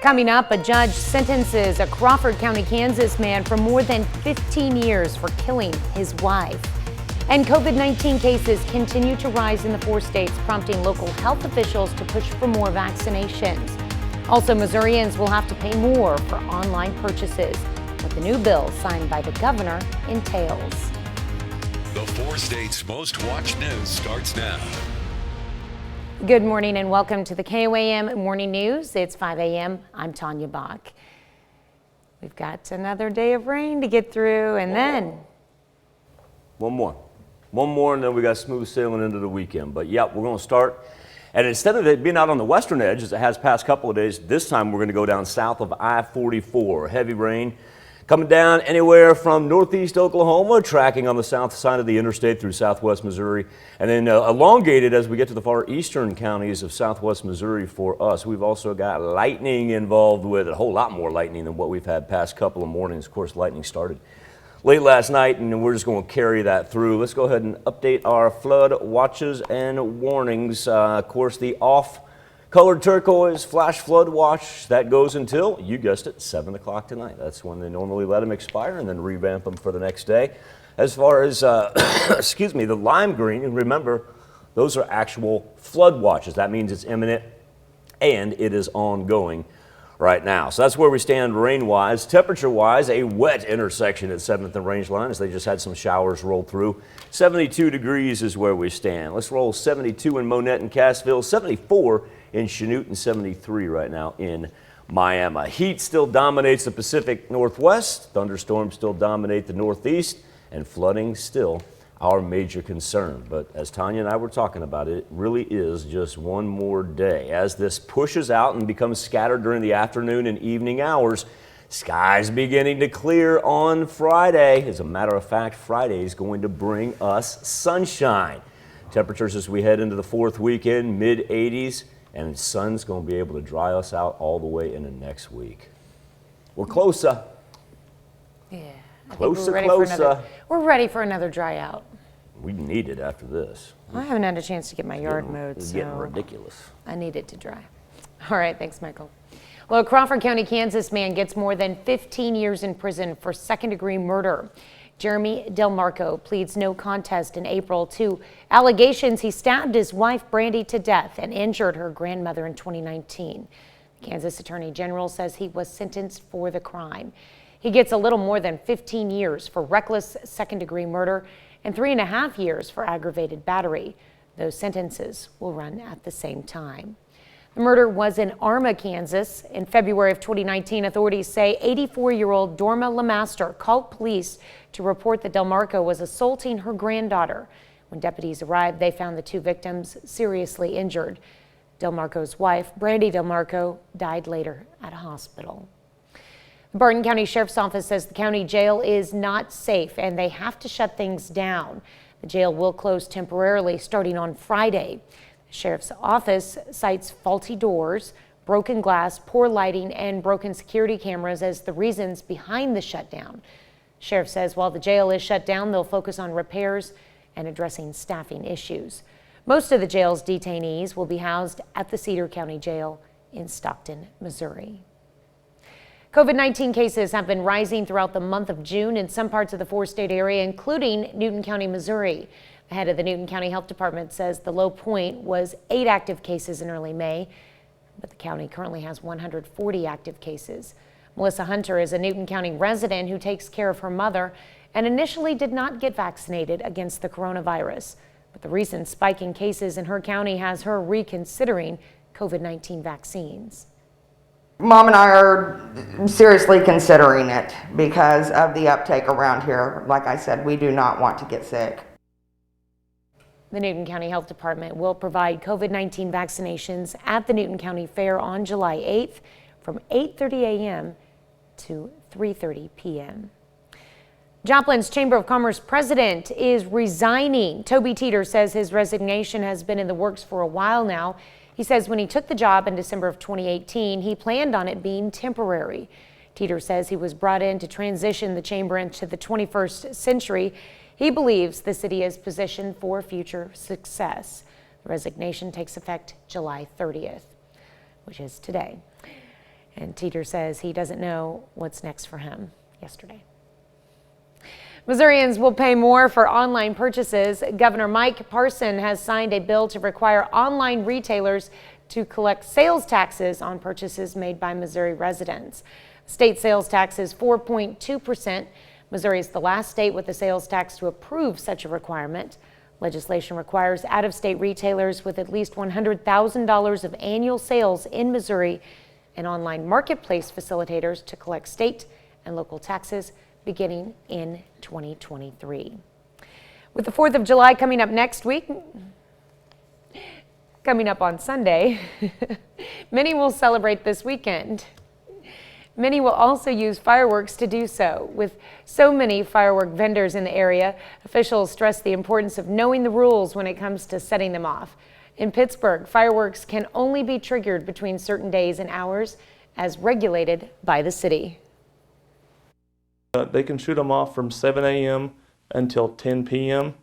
Coming up, a judge sentences a Crawford County, Kansas man for more than 15 years for killing his wife. And COVID-19 cases continue to rise in the 4 states, prompting local health officials to push for more vaccinations. Also, Missourians will have to pay more for online purchases, what the new bill signed by the governor entails. The 4 states' most watched news starts now. Good morning and welcome to the KOAM Morning News. It's 5 a.m. I'm Tanya Bach. We've got another day of rain to get through, and then One more, and then we got smooth sailing into the weekend. But yeah, we're going to start. And instead of it being out on the western edge, as it has past couple of days, this time we're going to go down south of I-44. Heavy rain coming down anywhere from northeast Oklahoma, tracking on the south side of the interstate through southwest Missouri, and then elongated as we get to the far eastern counties of southwest Missouri for us. We've also got lightning involved with it, a whole lot more lightning than what we've had past couple of mornings. Of course, lightning started late last night, and we're just going to carry that through. Let's go ahead and update our flood watches and warnings. Of course, the off-colored turquoise flash flood watch, that goes until, you guessed it, 7 o'clock tonight. That's when they normally let them expire and then revamp them for the next day. As far as, excuse me, the lime green, and remember, those are actual flood watches. That means it's imminent and it is ongoing right now. So that's where we stand rain-wise. Temperature-wise, a wet intersection at 7th and Range Line as they just had some showers roll through. 72 degrees is where we stand. Let's roll 72 in Monette and Cassville, 74 in Chanute, and 73 right now in Miami. Heat still dominates the Pacific Northwest. Thunderstorms still dominate the Northeast, and flooding still our major concern. But as Tanya and I were talking about, it really is just one more day. As this pushes out and becomes scattered during the afternoon and evening hours, skies beginning to clear on Friday. As a matter of fact, Friday is going to bring us sunshine. Temperatures as we head into the 4th weekend, mid-80s, and the sun's going to be able to dry us out all the way into next week. We're closer. yeah, Closer. we're ready for another dry out. We need it after this. I haven't had a chance to get my yard mowed, It's so getting ridiculous. I need it to dry. All right, thanks, Michael. Well, a Crawford County, Kansas man gets more than 15 years in prison for second-degree murder. Jeremy Del Marco pleads no contest in April to allegations he stabbed his wife Brandy to death and injured her grandmother in 2019. The Kansas Attorney General says he was sentenced for the crime. He gets a little more than 15 years for reckless second-degree murder and 3.5 years for aggravated battery. Those sentences will run at the same time. The murder was in Arma, Kansas. In February of 2019, authorities say 84-year-old Dorma LeMaster called police to report that Del Marco was assaulting her granddaughter. When deputies arrived, they found the 2 victims seriously injured. Del Marco's wife, Brandy Del Marco, died later at a hospital. The Barton County Sheriff's Office says the county jail is not safe and they have to shut things down. The jail will close temporarily starting on Friday. The Sheriff's Office cites faulty doors, broken glass, poor lighting, and broken security cameras as the reasons behind the shutdown. Sheriff says while the jail is shut down, they'll focus on repairs and addressing staffing issues. Most of the jail's detainees will be housed at the Cedar County Jail in Stockton, Missouri. COVID-19 cases have been rising throughout the month of June in some parts of the 4-state area, including Newton County, Missouri. The head of the Newton County Health Department says the low point was 8 active cases in early May, but the county currently has 140 active cases. Melissa Hunter is a Newton County resident who takes care of her mother and initially did not get vaccinated against the coronavirus. But the recent spike in cases in her county has her reconsidering COVID-19 vaccines. Mom and I are seriously considering it because of the uptake around here. Like I said, we do not want to get sick. The Newton County Health Department will provide COVID-19 vaccinations at the Newton County Fair on July 8th from 8:30 a.m. to 3:30 p.m. Joplin's Chamber of Commerce president is resigning. Toby Teeter says his resignation has been in the works for a while now. He says when he took the job in December of 2018, he planned on it being temporary. Teeter says he was brought in to transition the chamber into the 21st century. He believes the city is positioned for future success. The resignation takes effect July 30th, which is today. And Teeter says he doesn't know what's next for him yesterday. Missourians will pay more for online purchases. Governor Mike Parson has signed a bill to require online retailers to collect sales taxes on purchases made by Missouri residents. State sales tax is 4.2%. Missouri is the last state with a sales tax to approve such a requirement. Legislation requires out-of-state retailers with at least $100,000 of annual sales in Missouri and online marketplace facilitators to collect state and local taxes beginning in 2023. With the 4th of July coming up next week, coming up on Sunday, many will celebrate this weekend. Many will also use fireworks to do so. With so many firework vendors in the area, officials stress the importance of knowing the rules when it comes to setting them off. In Pittsburgh, fireworks can only be triggered between certain days and hours as regulated by the city. They can shoot them off from 7 a.m. until 10 p.m.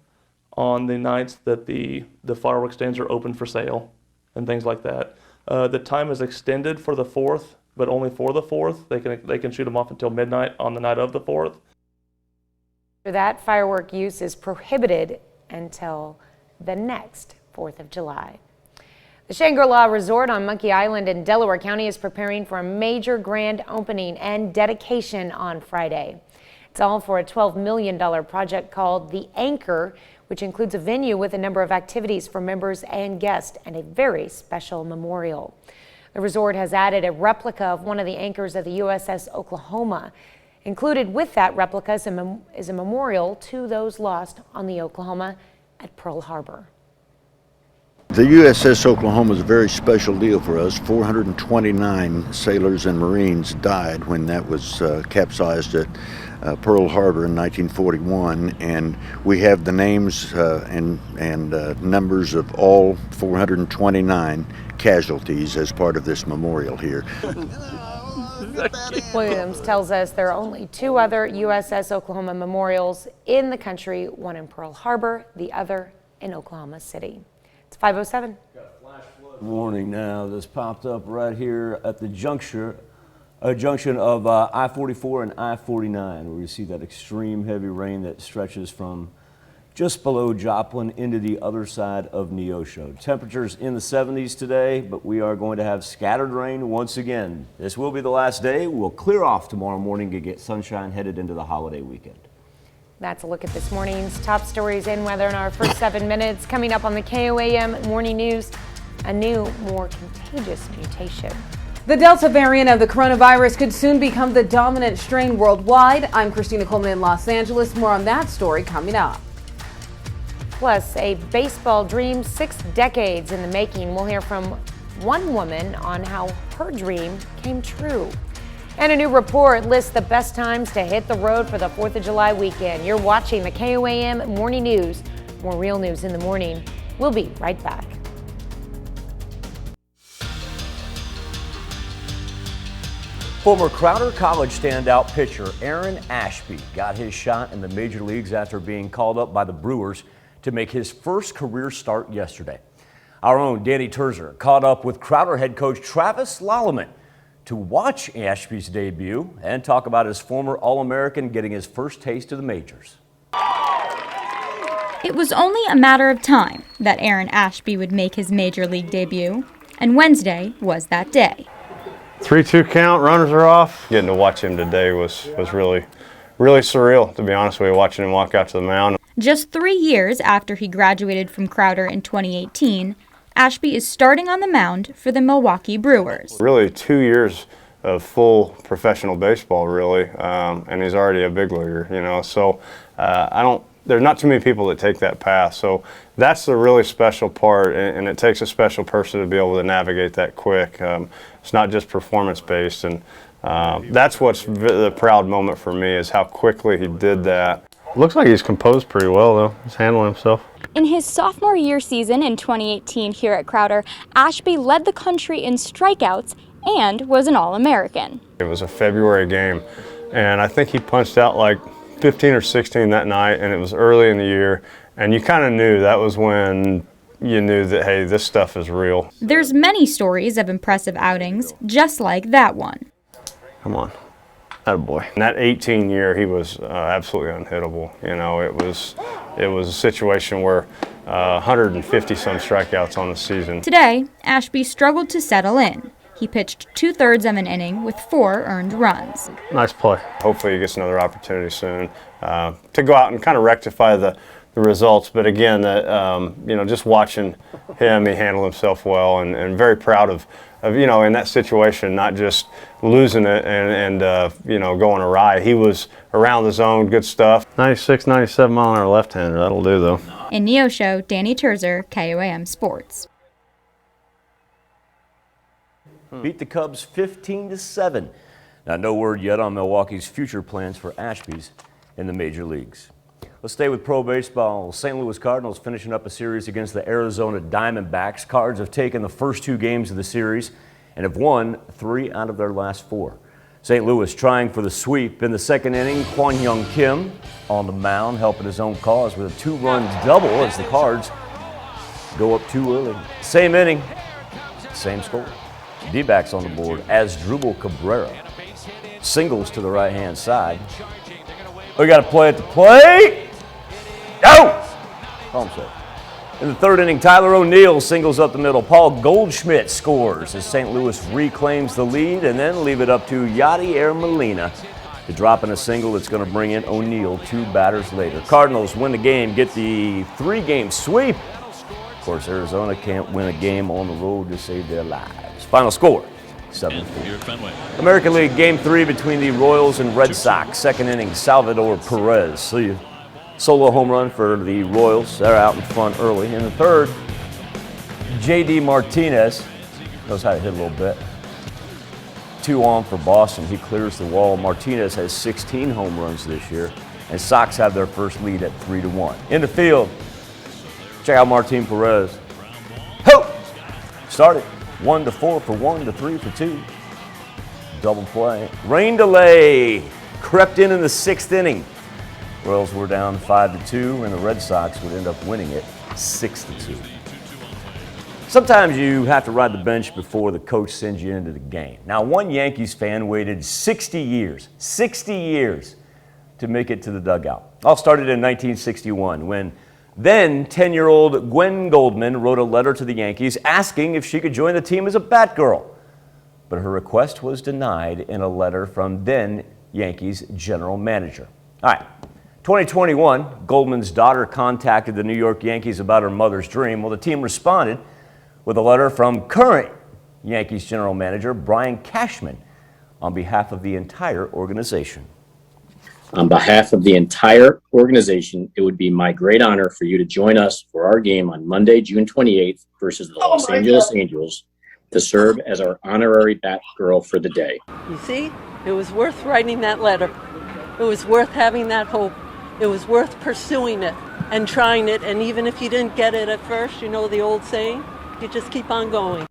on the nights that the fireworks stands are open for sale and things like that. The time is extended for the 4th, but only for the 4th. They can shoot them off until midnight on the night of the 4th. For that, firework use is prohibited until the next 4th of July. The Shangri-La Resort on Monkey Island in Delaware County is preparing for a major grand opening and dedication on Friday. It's all for a $12 million project called The Anchor, which includes a venue with a number of activities for members and guests and a very special memorial. The resort has added a replica of one of the anchors of the USS Oklahoma. Included with that replica is a memorial to those lost on the Oklahoma at Pearl Harbor. The USS Oklahoma is a very special deal for us. 429 sailors and Marines died when that was capsized at Pearl Harbor in 1941, and we have the names and numbers of all 429 casualties as part of this memorial here. Williams tells us there are only 2 other USS Oklahoma memorials in the country, one in Pearl Harbor, the other in Oklahoma City. It's 5:07. Got a flash flood warning now that's popped up right here at the junction of I-44 and I-49, where you see that extreme heavy rain that stretches from just below Joplin into the other side of Neosho. Temperatures in the 70s today, but we are going to have scattered rain once again. This will be the last day. We'll clear off tomorrow morning to get sunshine headed into the holiday weekend. That's a look at this morning's top stories and weather in our first 7 minutes. Coming up on the KOAM Morning News, a new, more contagious mutation. The Delta variant of the coronavirus could soon become the dominant strain worldwide. I'm Christina Coleman in Los Angeles. More on that story coming up. Plus, a baseball dream 6 decades in the making. We'll hear from one woman on how her dream came true. And a new report lists the best times to hit the road for the 4th of July weekend. You're watching the KOAM Morning News. More real news in the morning. We'll be right back. Former Crowder College standout pitcher Aaron ASHBY got his shot in the major leagues after being called up by the Brewers to make his first career start yesterday. Our own Danny Terzer caught up with Crowder head coach Travis Lallemand to watch ASHBY's debut and talk about his former All-American getting his first taste of the majors. It was only a matter of time that Aaron ASHBY would make his major league debut, and Wednesday was that day. 3-2 count, runners are off. Getting to watch him today was really surreal, to be honest with you, watching him walk out to the mound. Just 3 years after he graduated from Crowder in 2018, ASHBY is starting on the mound for the Milwaukee Brewers. Really 2 years of full professional baseball, really, and he's already a big leaguer, you know. So there's not too many people that take that path. So that's the really special part, and it takes a special person to be able to navigate that quick. It's not just performance-based, and that's what's the proud moment for me is how quickly he did that. Looks like he's composed pretty well, though. He's handling himself. In his sophomore year season in 2018 here at Crowder, ASHBY led the country in strikeouts and was an All-American. It was a February game, and I think he punched out like 15 or 16 that night, and it was early in the year, and you kind of knew that was when you knew that, hey, this stuff is real. There's many stories of impressive outings, just like that one. Come on. Attaboy. In that 18 year, he was absolutely unhittable. You know, it was a situation where 150 some strikeouts on the season. Today, Ashby struggled to settle in. He pitched 2/3 of an inning with 4 earned runs. Nice play. Hopefully he gets another opportunity soon to go out and kind of rectify the results. But again, you know, just watching him, he handled himself well, and very proud of, you know, in that situation, not just losing it and you know, going awry. He was around the zone, good stuff. 96, 97 mile an hour left-hander. That'll do, though. In Neosho, Danny Terzer, KOAM Sports. Beat the Cubs 15-7. Now, no word yet on Milwaukee's future plans for ASHBYs in the major leagues. Let's stay with pro baseball. St. Louis Cardinals finishing up a series against the Arizona Diamondbacks. Cards have taken the first 2 games of the series and have won 3 out of their last 4. St. Louis trying for the sweep in the second inning. Kwon Young Kim on the mound, helping his own cause with a 2-run double as the Cards go up too early. Same inning, same score. D-backs on the board as Drupal Cabrera singles to the right-hand side. We got a play at the plate. No! Home safe. In the third inning, Tyler O'Neill singles up the middle. Paul Goldschmidt scores as St. Louis reclaims the lead and then leave it up to Yadier Molina to drop in a single that's going to bring in O'Neill 2 batters later. Cardinals win the game, get the 3-game sweep. Of course, Arizona can't win a game on the road to save their lives. Final score, 7-4. American League Game 3 between the Royals and Red Sox. Second inning, Salvador Perez. Solo home run for the Royals. They're out in front early. In the third, J.D. Martinez knows how to hit a little bit. 2 on for Boston. He clears the wall. Martinez has 16 home runs this year, and Sox have their first lead at 3-1. In the field, check out Martin Perez. Ho! Started 1-4 for 1 to 3 for 2. Double play. Rain delay crept in the 6th inning. Royals were down 5-2, and the Red Sox would end up winning it 6-2. Sometimes you have to ride the bench before the coach sends you into the game. Now, one Yankees fan waited 60 years to make it to the dugout. All started in 1961 when then 10-year-old Gwen Goldman wrote a letter to the Yankees asking if she could join the team as a Batgirl. But her request was denied in a letter from then Yankees general manager. All right, 2021, Goldman's daughter contacted the New York Yankees about her mother's dream. Well, the team responded with a letter from current Yankees general manager Brian Cashman on behalf of the entire organization. On behalf of the entire organization, it would be my great honor for you to join us for our game on Monday, June 28th versus the Los Angeles Angels to serve as our honorary Batgirl for the day. You see, it was worth writing that letter. It was worth having that hope. It was worth pursuing it and trying it. And even if you didn't get it at first, you know the old saying, you just keep on going.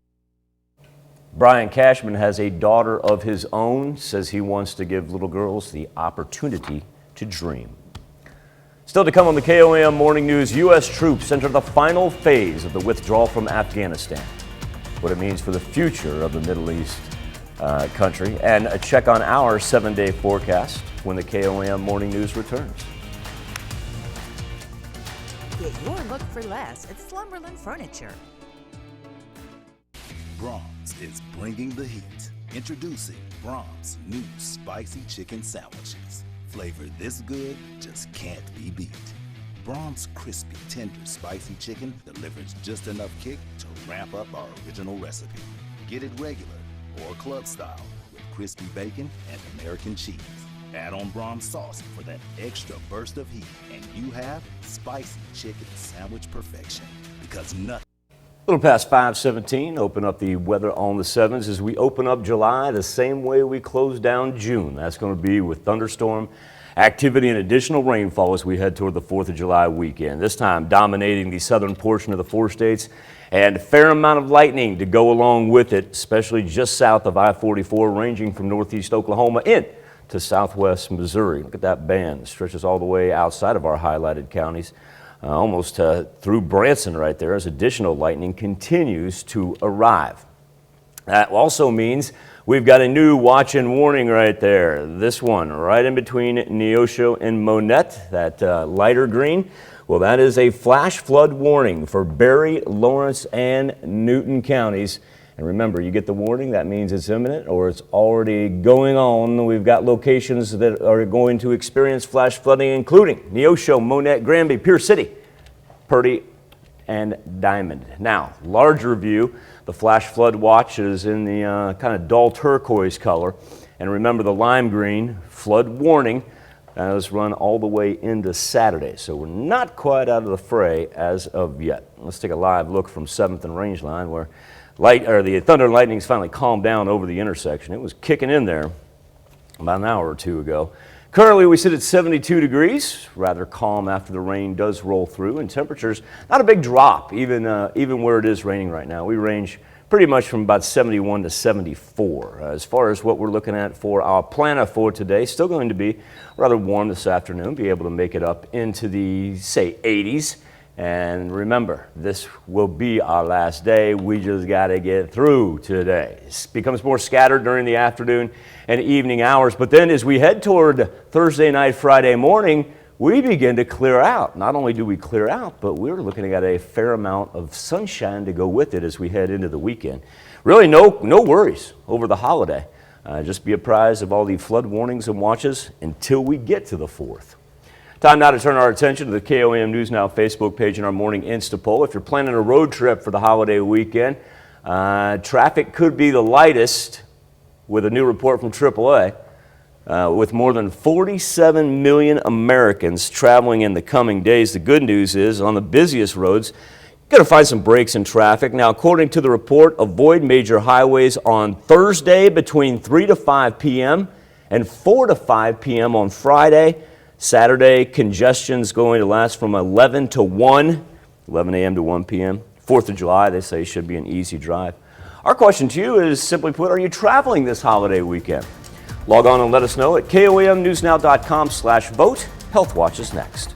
Brian Cashman has a daughter of his own, says he wants to give little girls the opportunity to dream. Still to come on the KOAM Morning News, U.S. troops enter the final phase of the withdrawal from Afghanistan. What it means for the future of the Middle East country, and a check on our 7-day forecast when the KOAM Morning News returns. Get your look for less at Slumberland Furniture. Brahms is bringing the heat. Introducing Brahms' new spicy chicken sandwiches. Flavor this good just can't be beat. Brahms' crispy, tender, spicy chicken delivers just enough kick to ramp up our original recipe. Get it regular or club style with crispy bacon and American cheese. Add on Brahms sauce for that extra burst of heat, and you have spicy chicken sandwich perfection. Because nothing. A little past 5:17, open up the weather on the 7s as we open up July the same way we close down June. That's going to be with thunderstorm activity and additional rainfall as we head toward the 4th of July weekend. This time dominating the southern portion of the 4 states, and a fair amount of lightning to go along with it, especially just south of I-44, ranging from northeast Oklahoma in to southwest Missouri. Look at that band. It stretches all the way outside of our highlighted counties. almost through Branson right there as additional lightning continues to arrive. That also means we've got a new watch and warning right there. This one right in between Neosho and Monette, that lighter green. Well, that is a flash flood warning for Berry, Lawrence, and Newton counties. And remember, you get the warning, that means it's imminent or it's already going on. We've got locations that are going to experience flash flooding, including Neosho, Monette, Granby, Pierce City, Purdy, and Diamond. Now, larger view, the flash flood watch is in the kind of dull turquoise color. And remember, the lime green flood warning does run all the way into Saturday. So we're not quite out of the fray as of yet. Let's take a live look from 7th and Rangeline, where the thunder and lightning's finally calmed down over the intersection. It was kicking in there about an hour or two ago. Currently we sit at 72 degrees, rather calm after the rain does roll through, and temperatures not a big drop even where it is raining right now. We range pretty much from about 71 to 74. As far as what we're looking at for our planner for today, still going to be rather warm this afternoon, be able to make it up into the, say, 80s. And remember, this will be our last day. We just got to get through today. It becomes more scattered during the afternoon and evening hours. But then as we head toward Thursday night, Friday morning, we begin to clear out. Not only do we clear out, but we're looking at a fair amount of sunshine to go with it as we head into the weekend. Really no worries over the holiday. Just be apprised of all the flood warnings and watches until we get to the 4th. Time now to turn our attention to the KOAM News Now Facebook page and our morning Insta poll. If you're planning a road trip for the holiday weekend, traffic could be the lightest with a new report from AAA. With more than 47 million Americans traveling in the coming days, the good news is on the busiest roads, you're going to find some breaks in traffic. Now, according to the report, avoid major highways on Thursday between 3 to 5 p.m. and 4 to 5 p.m. on Friday. Saturday, congestion's going to last from 11 to 1, 11 a.m. to 1 p.m. 4th of July, they say, should be an easy drive. Our question to you is, simply put, are you traveling this holiday weekend? Log on and let us know at KOAMnewsnow.com/vote. Health Watch is next.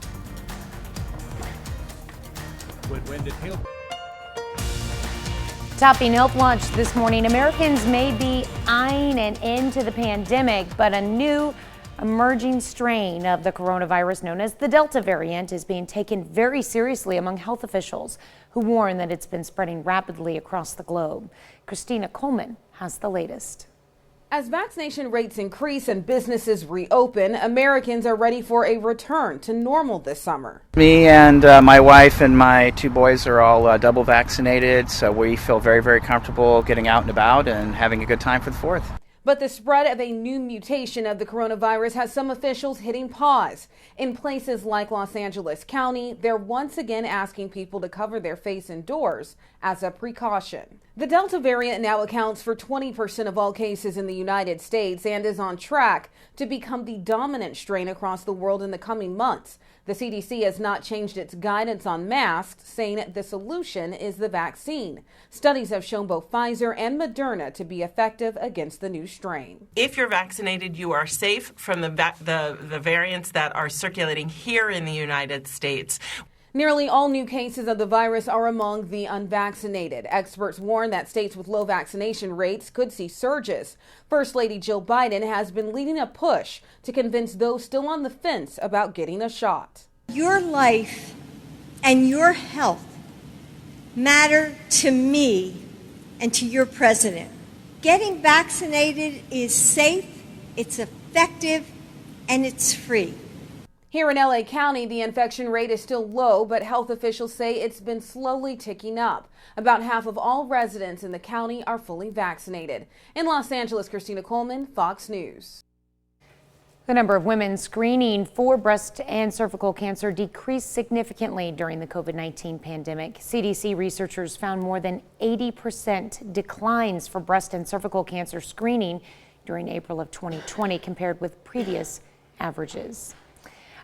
Topping Health Watch this morning, Americans may be eyeing an end to the pandemic, but a new emerging strain of the coronavirus known as the Delta variant is being taken very seriously among health officials who warn that it's been spreading rapidly across the globe. Christina Coleman has the latest. As vaccination rates increase and businesses reopen, Americans are ready for a return to normal this summer. Me and my wife and my 2 boys are all double vaccinated, so we feel very, very comfortable getting out and about and having a good time for the 4th. But the spread of a new mutation of the coronavirus has some officials hitting pause. In places like Los Angeles County, they're once again asking people to cover their face indoors as a precaution. The Delta variant now accounts for 20% of all cases in the United States and is on track to become the dominant strain across the world in the coming months. The CDC has not changed its guidance on masks, saying the solution is the vaccine. Studies have shown both Pfizer and Moderna to be effective against the new strain. If you're vaccinated, you are safe from the variants that are circulating here in the United States. Nearly all new cases of the virus are among the unvaccinated. Experts warn that states with low vaccination rates could see surges. First Lady Jill Biden has been leading a push to convince those still on the fence about getting a shot. Your life and your health matter to me and to your president. Getting vaccinated is safe, it's effective, and it's free. Here in LA County, the infection rate is still low, but health officials say it's been slowly ticking up. About half of all residents in the county are fully vaccinated. In Los Angeles, Christina Coleman, Fox News. The number of women screening for breast and cervical cancer decreased significantly during the COVID-19 pandemic. CDC researchers found more than 80% declines for breast and cervical cancer screening during April of 2020 compared with previous averages.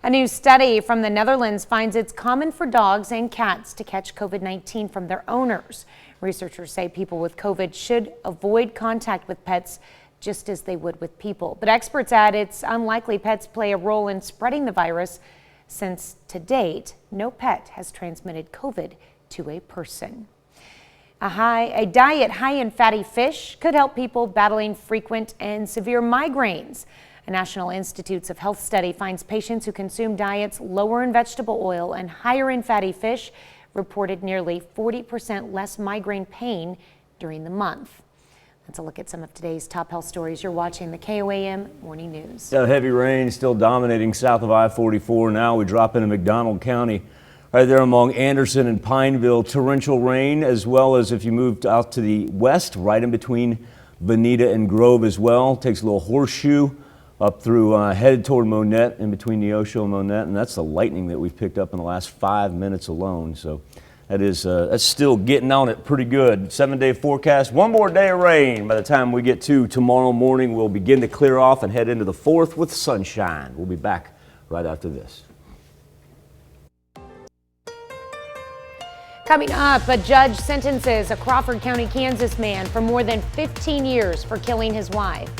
A new study from the Netherlands finds it's common for dogs and cats to catch COVID-19 from their owners. Researchers say people with COVID should avoid contact with pets just as they would with people. But experts add it's unlikely pets play a role in spreading the virus since to date, no pet has transmitted COVID to a person. A diet high in fatty fish could help people battling frequent and severe migraines. A National Institutes of Health study finds patients who consume diets lower in vegetable oil and higher in fatty fish reported nearly 40% less migraine pain during the month. That's a look at some of today's top health stories. You're watching the KOAM Morning News. Heavy rain still dominating south of I-44. Now we drop into McDonald County. Right there among Anderson and Pineville, torrential rain, as well as if you moved out to the west, right in between Bonita and Grove as well. Takes a little horseshoe up through, headed toward Monette, in between Neosho and Monette, and that's the lightning that we've picked up in the last 5 minutes alone. So that's still getting on it pretty good. 7-day forecast, one more day of rain. By the time we get to tomorrow morning, we'll begin to clear off and head into the 4th with sunshine. We'll be back right after this. Coming up, a judge sentences a Crawford County, Kansas man for more than 15 years for killing his wife.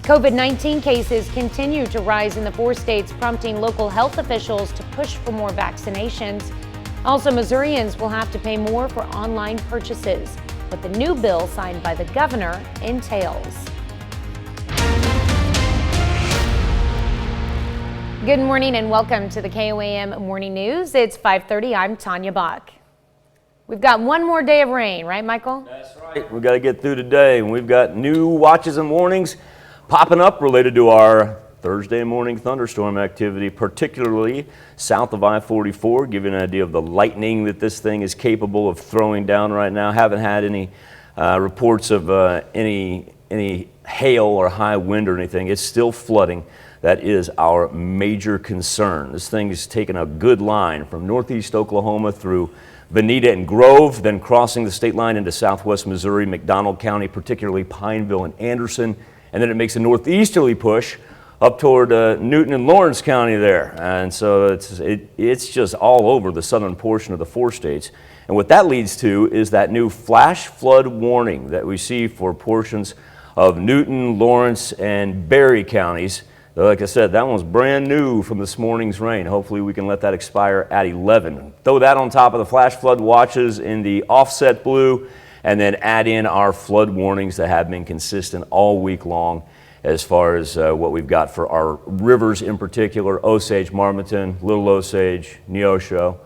COVID-19 cases continue to rise in the 4 states, prompting local health officials to push for more vaccinations. Also, Missourians will have to pay more for online purchases, what the new bill signed by the governor entails. Good morning and welcome to the KOAM Morning News. It's 5:30. I'm Tanya Bach. We've got one more day of rain, right, Michael? That's right. We've got to get through today, and we've got new watches and warnings popping up related to our Thursday morning thunderstorm activity, particularly south of I-44. Give you an idea of the lightning that this thing is capable of throwing down right now. Haven't had any reports of any hail or high wind or anything. It's still flooding. That is our major concern. This thing is taking a good line from northeast Oklahoma through Bonita and Grove, then crossing the state line into southwest Missouri, McDonald County, particularly Pineville and Anderson, and then it makes a northeasterly push up toward Newton and Lawrence County there. And so it's just all over the southern portion of the 4 states. And what that leads to is that new flash flood warning that we see for portions of Newton, Lawrence, and Berry counties. Like I said, that one's brand new from this morning's rain. Hopefully we can let that expire at 11. Throw that on top of the flash flood watches in the offset blue, and then add in our flood warnings that have been consistent all week long as far as what we've got for our rivers in particular: Osage, Marmaton, Little Osage, Neosho,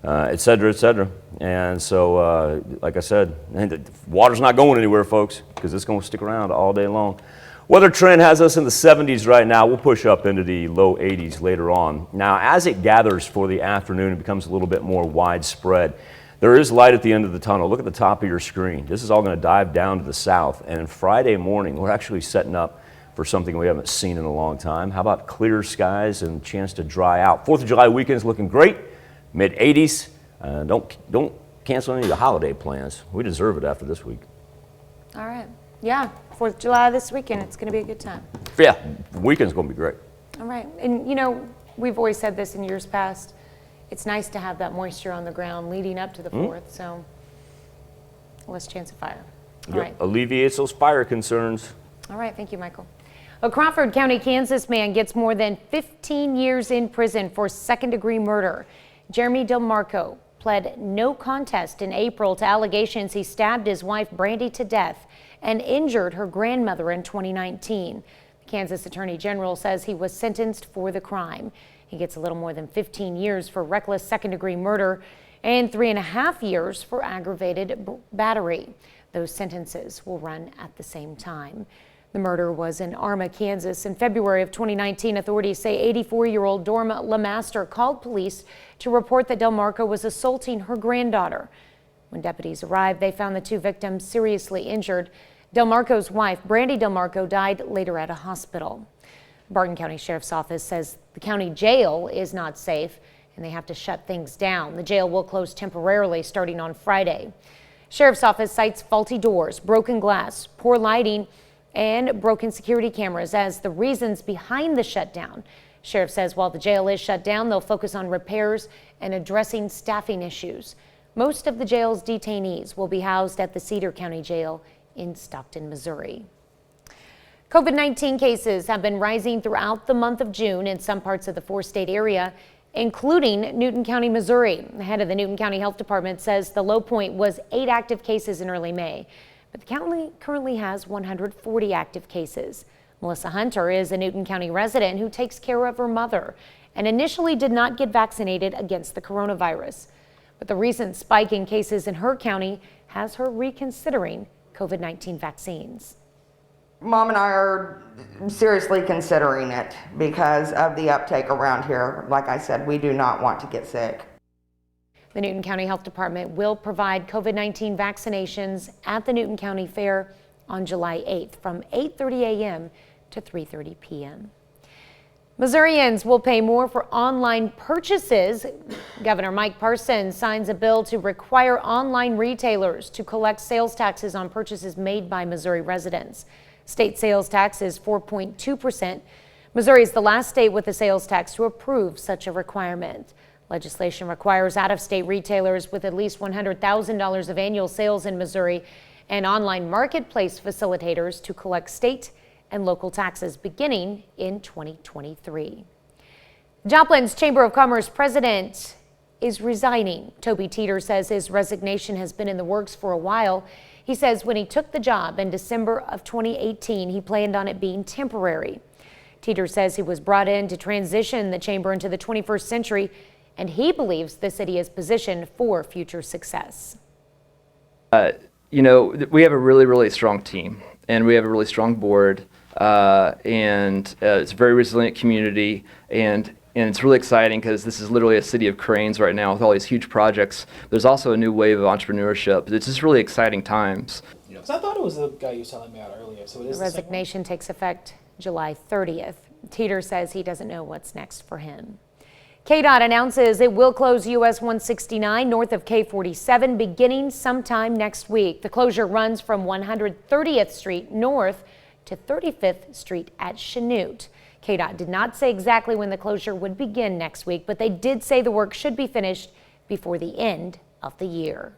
et cetera, et cetera. And so, like I said, the water's not going anywhere, folks, because it's going to stick around all day long. Weather trend has us in the 70s right now. We'll push up into the low 80s later on. Now, as it gathers for the afternoon, it becomes a little bit more widespread. There is light at the end of the tunnel. Look at the top of your screen. This is all going to dive down to the south. And Friday morning, we're actually setting up for something we haven't seen in a long time. How about clear skies and a chance to dry out? 4th of July weekend is looking great, mid-80s. Don't cancel any of the holiday plans. We deserve it after this week. All right. Yeah, 4th of July this weekend. It's going to be a good time. Yeah, the weekend's going to be great. All right. And, you know, we've always said this in years past. It's nice to have that moisture on the ground leading up to the 4th, so less chance of fire. All right. Alleviates those fire concerns. All right. Thank you, Michael. A Crawford County, Kansas man gets more than 15 years in prison for second-degree murder. Jeremy DelMarco pled no contest in April to allegations he stabbed his wife Brandy to death and injured her grandmother in 2019. The Kansas Attorney General says he was sentenced for the crime. He gets a little more than 15 years for reckless second-degree murder and 3.5 years for aggravated battery. Those sentences will run at the same time. The murder was in Arma, Kansas. In February of 2019, authorities say 84-year-old Dorma LeMaster called police to report that DelMarco was assaulting her granddaughter. When deputies arrived, they found the 2 victims seriously injured. DelMarco's wife, Brandy DelMarco, died later at a hospital. Barton County Sheriff's Office says the county jail is not safe and they have to shut things down. The jail will close temporarily starting on Friday. Sheriff's Office cites faulty doors, broken glass, poor lighting, and broken security cameras as the reasons behind the shutdown. Sheriff says while the jail is shut down, they'll focus on repairs and addressing staffing issues. Most of the jail's detainees will be housed at the Cedar County Jail in Stockton, Missouri. COVID-19 cases have been rising throughout the month of June in some parts of the 4-state area. including Newton County, Missouri. The head of the Newton County Health Department says the low point was 8 active cases in early May, but the county currently has 140 active cases. Melissa Hunter is a Newton County resident who takes care of her mother and initially did not get vaccinated against the coronavirus. But the recent spike in cases in her county has her reconsidering COVID-19 vaccines. Mom and I are seriously considering it because of the uptake around here. Like I said, we do not want to get sick. The Newton County Health Department will provide COVID-19 vaccinations at the Newton County Fair on July 8th from 8:30 a.m. to 3:30 p.m. Missourians will pay more for online purchases. Governor Mike Parson signs a bill to require online retailers to collect sales taxes on purchases made by Missouri residents. State sales tax is 4.2%. Missouri is the last state with a sales tax to approve such a requirement. Legislation requires out-of-state retailers with at least $100,000 of annual sales in Missouri and online marketplace facilitators to collect state and local taxes beginning in 2023. Joplin's Chamber of Commerce president is resigning. Toby Teeter says his resignation has been in the works for a while. He says when he took the job in December of 2018, he planned on it being temporary. Teeter says he was brought in to transition the chamber into the 21st century, and he believes the city is positioned for future success. You know, we have a really strong team, and we have a really strong board, and it's a very resilient community, and it's really exciting because this is literally a city of cranes right now with all these huge projects. There's also a new wave of entrepreneurship. It's just really exciting times. Because I thought it was the guy you was telling me about earlier. So it is the resignation takes effect July 30th. Teeter says he doesn't know what's next for him. KDOT announces it will close US 169 north of K47 beginning sometime next week. The closure runs from 130th Street north to 35th Street at Chanute. KDOT did not say exactly when the closure would begin next week, but they did say the work should be finished before the end of the year.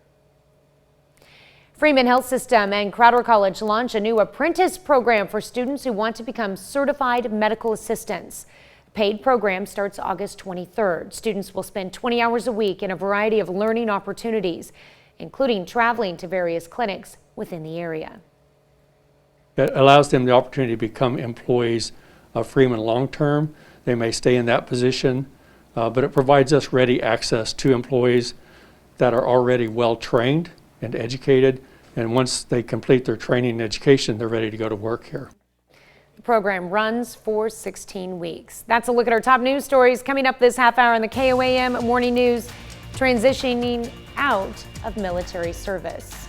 Freeman Health System and Crowder College launch a new apprentice program for students who want to become certified medical assistants. The paid program starts August 23rd. Students will spend 20 hours a week in a variety of learning opportunities, including traveling to various clinics within the area. It allows them the opportunity to become employees of Freeman long-term. They may stay in that position, but it provides us ready access to employees that are already well-trained and educated, and once they complete their training and education, they're ready to go to work here. The program runs for 16 weeks. That's a look at our top news stories coming up this half hour in the KOAM Morning News. Transitioning out of military service.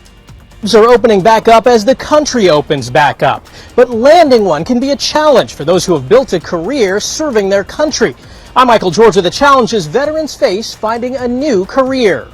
Are opening back up as the country opens back up. But landing one can be a challenge for those who have built a career serving their country. I'm Michael George with the challenges veterans face finding a new career.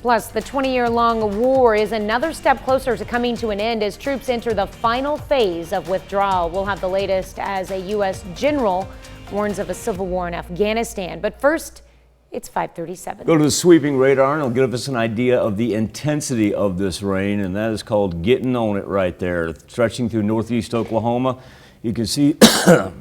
Plus, the 20-year-long war is another step closer to coming to an end as troops enter the final phase of withdrawal. We'll have the latest as a U.S. general warns of a civil war in Afghanistan. But first, it's 5:37. Go to the sweeping radar and it'll give us an idea of the intensity of this rain, and that is called getting on it right there. Stretching through northeast Oklahoma. You can see the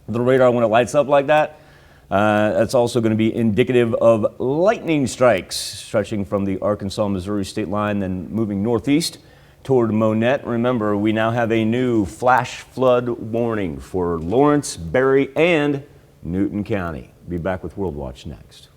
radar when it lights up like that. That's also going to be indicative of lightning strikes stretching from the Arkansas-Missouri state line, then moving northeast toward Monette. Remember, we now have a new flash flood warning for Lawrence, Berry, and Newton County. Be back with World Watch next.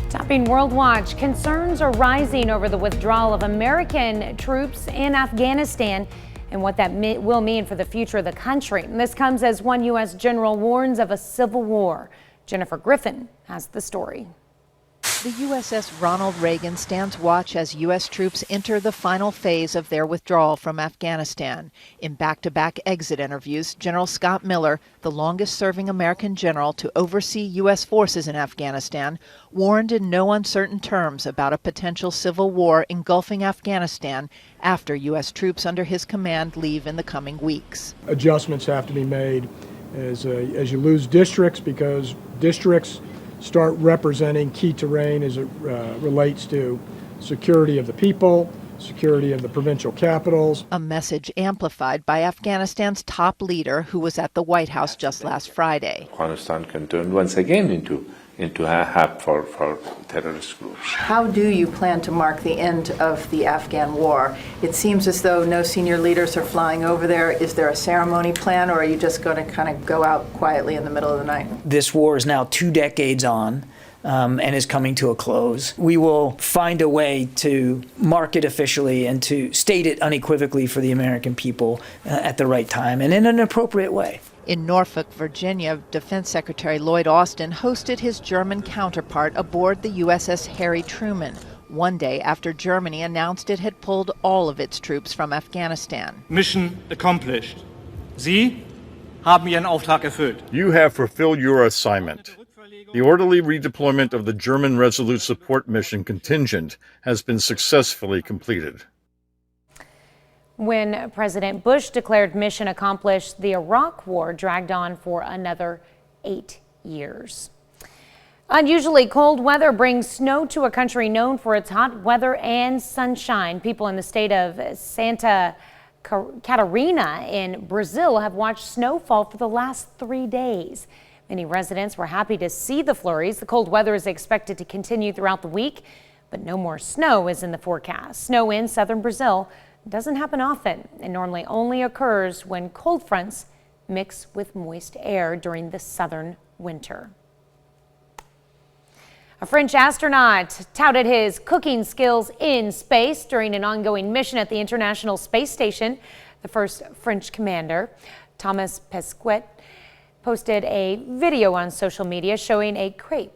Topping World Watch, concerns are rising over the withdrawal of American troops in Afghanistan and what that will mean for the future of the country. And this comes as one U.S. general warns of a civil war. Jennifer Griffin has the story. The USS Ronald Reagan stands watch as U.S. troops enter the final phase of their withdrawal from Afghanistan. In back-to-back exit interviews, General Scott Miller, the longest-serving American general to oversee U.S. forces in Afghanistan, warned in no uncertain terms about a potential civil war engulfing Afghanistan after U.S. troops under his command leave in the coming weeks. Adjustments have to be made as you lose districts, because districts start representing key terrain as it relates to security of the people, security of the provincial capitals. A message amplified by Afghanistan's top leader, who was at the White House just last Friday. Afghanistan can turn once again into a hub for terrorist groups. How do you plan to mark the end of the Afghan war? It seems as though no senior leaders are flying over there. Is there a ceremony plan, or are you just going to kind of go out quietly in the middle of the night? This war is now 2 decades on. And is coming to a close. We will find a way to mark it officially and to state it unequivocally for the American people at the right time and in an appropriate way. In Norfolk, Virginia, Defense Secretary Lloyd Austin hosted his German counterpart aboard the USS Harry Truman, one day after Germany announced it had pulled all of its troops from Afghanistan. Mission accomplished. Sie haben Ihren Auftrag erfüllt. You have fulfilled your assignment. The orderly redeployment of the German Resolute Support Mission contingent has been successfully completed. When President Bush declared mission accomplished, the Iraq War dragged on for another 8 years. Unusually cold weather brings snow to a country known for its hot weather and sunshine. People in the state of Santa Catarina in Brazil have watched snowfall for the last 3 days. Many residents were happy to see the flurries. The cold weather is expected to continue throughout the week, but no more snow is in the forecast. Snow in southern Brazil doesn't happen often and normally only occurs when cold fronts mix with moist air during the southern winter. A French astronaut touted his cooking skills in space during an ongoing mission at the International Space Station. The first French commander, Thomas Pesquet, posted a video on social media showing a crepe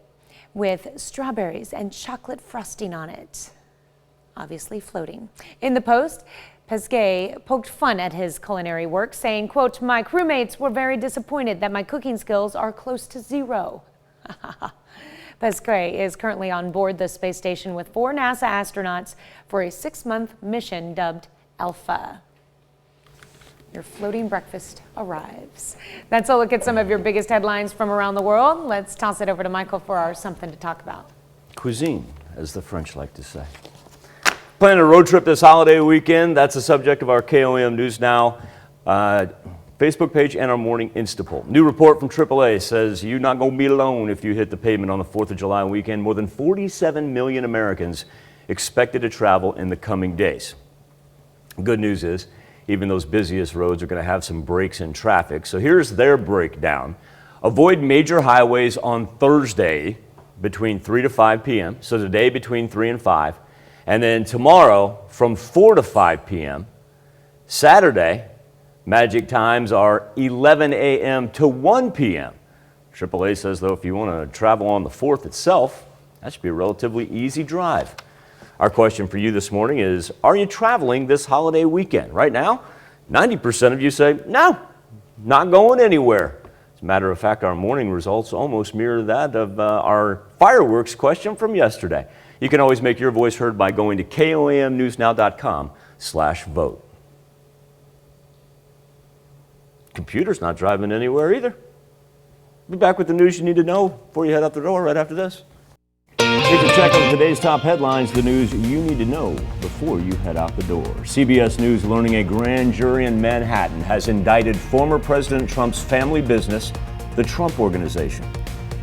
with strawberries and chocolate frosting on it, obviously floating. In the post, Pesquet poked fun at his culinary work, saying, quote, "My crewmates were very disappointed that my cooking skills are close to zero." Pesquet is currently on board the space station with 4 NASA astronauts for a 6-month mission dubbed Alpha. Your floating breakfast arrives. That's a look at some of your biggest headlines from around the world. Let's toss it over to Michael for our Something to Talk About. Cuisine, as the French like to say. Planning a road trip this holiday weekend. That's the subject of our KOAM News Now Facebook page and our morning Instapoll. New report from AAA says you're not going to be alone if you hit the pavement on the 4th of July weekend. More than 47 million Americans expected to travel in the coming days. Good news is, even those busiest roads are going to have some breaks in traffic. So here's their breakdown. Avoid major highways on Thursday between 3 to 5 p.m. So today between 3 and 5. And then tomorrow from 4 to 5 p.m. Saturday, magic times are 11 a.m. to 1 p.m. AAA says, though, if you want to travel on the 4th itself, that should be a relatively easy drive. Our question for you this morning is, are you traveling this holiday weekend? Right now, 90% of you say, no, not going anywhere. As a matter of fact, our morning results almost mirror that of our fireworks question from yesterday. You can always make your voice heard by going to KOAMnewsnow.com/vote. Computer's not driving anywhere either. Be back with the news you need to know before you head out the door right after this. Here's a check on today's top headlines, the news you need to know before you head out the door. CBS News learning a grand jury in Manhattan has indicted former President Trump's family business, the Trump Organization.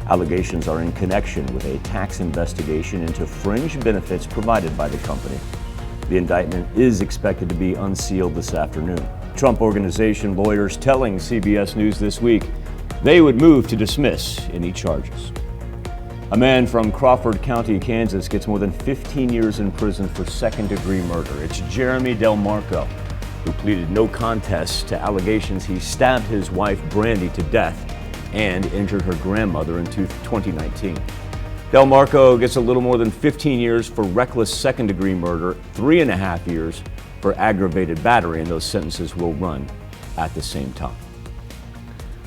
Allegations are in connection with a tax investigation into fringe benefits provided by the company. The indictment is expected to be unsealed this afternoon. Trump Organization lawyers telling CBS News this week they would move to dismiss any charges. A man from Crawford County, Kansas gets more than 15 years in prison for second-degree murder. It's Jeremy Del Marco, who pleaded no contest to allegations he stabbed his wife Brandy to death and injured her grandmother in 2019. Del Marco gets a little more than 15 years for reckless second-degree murder, 3.5 years for aggravated battery, and those sentences will run at the same time.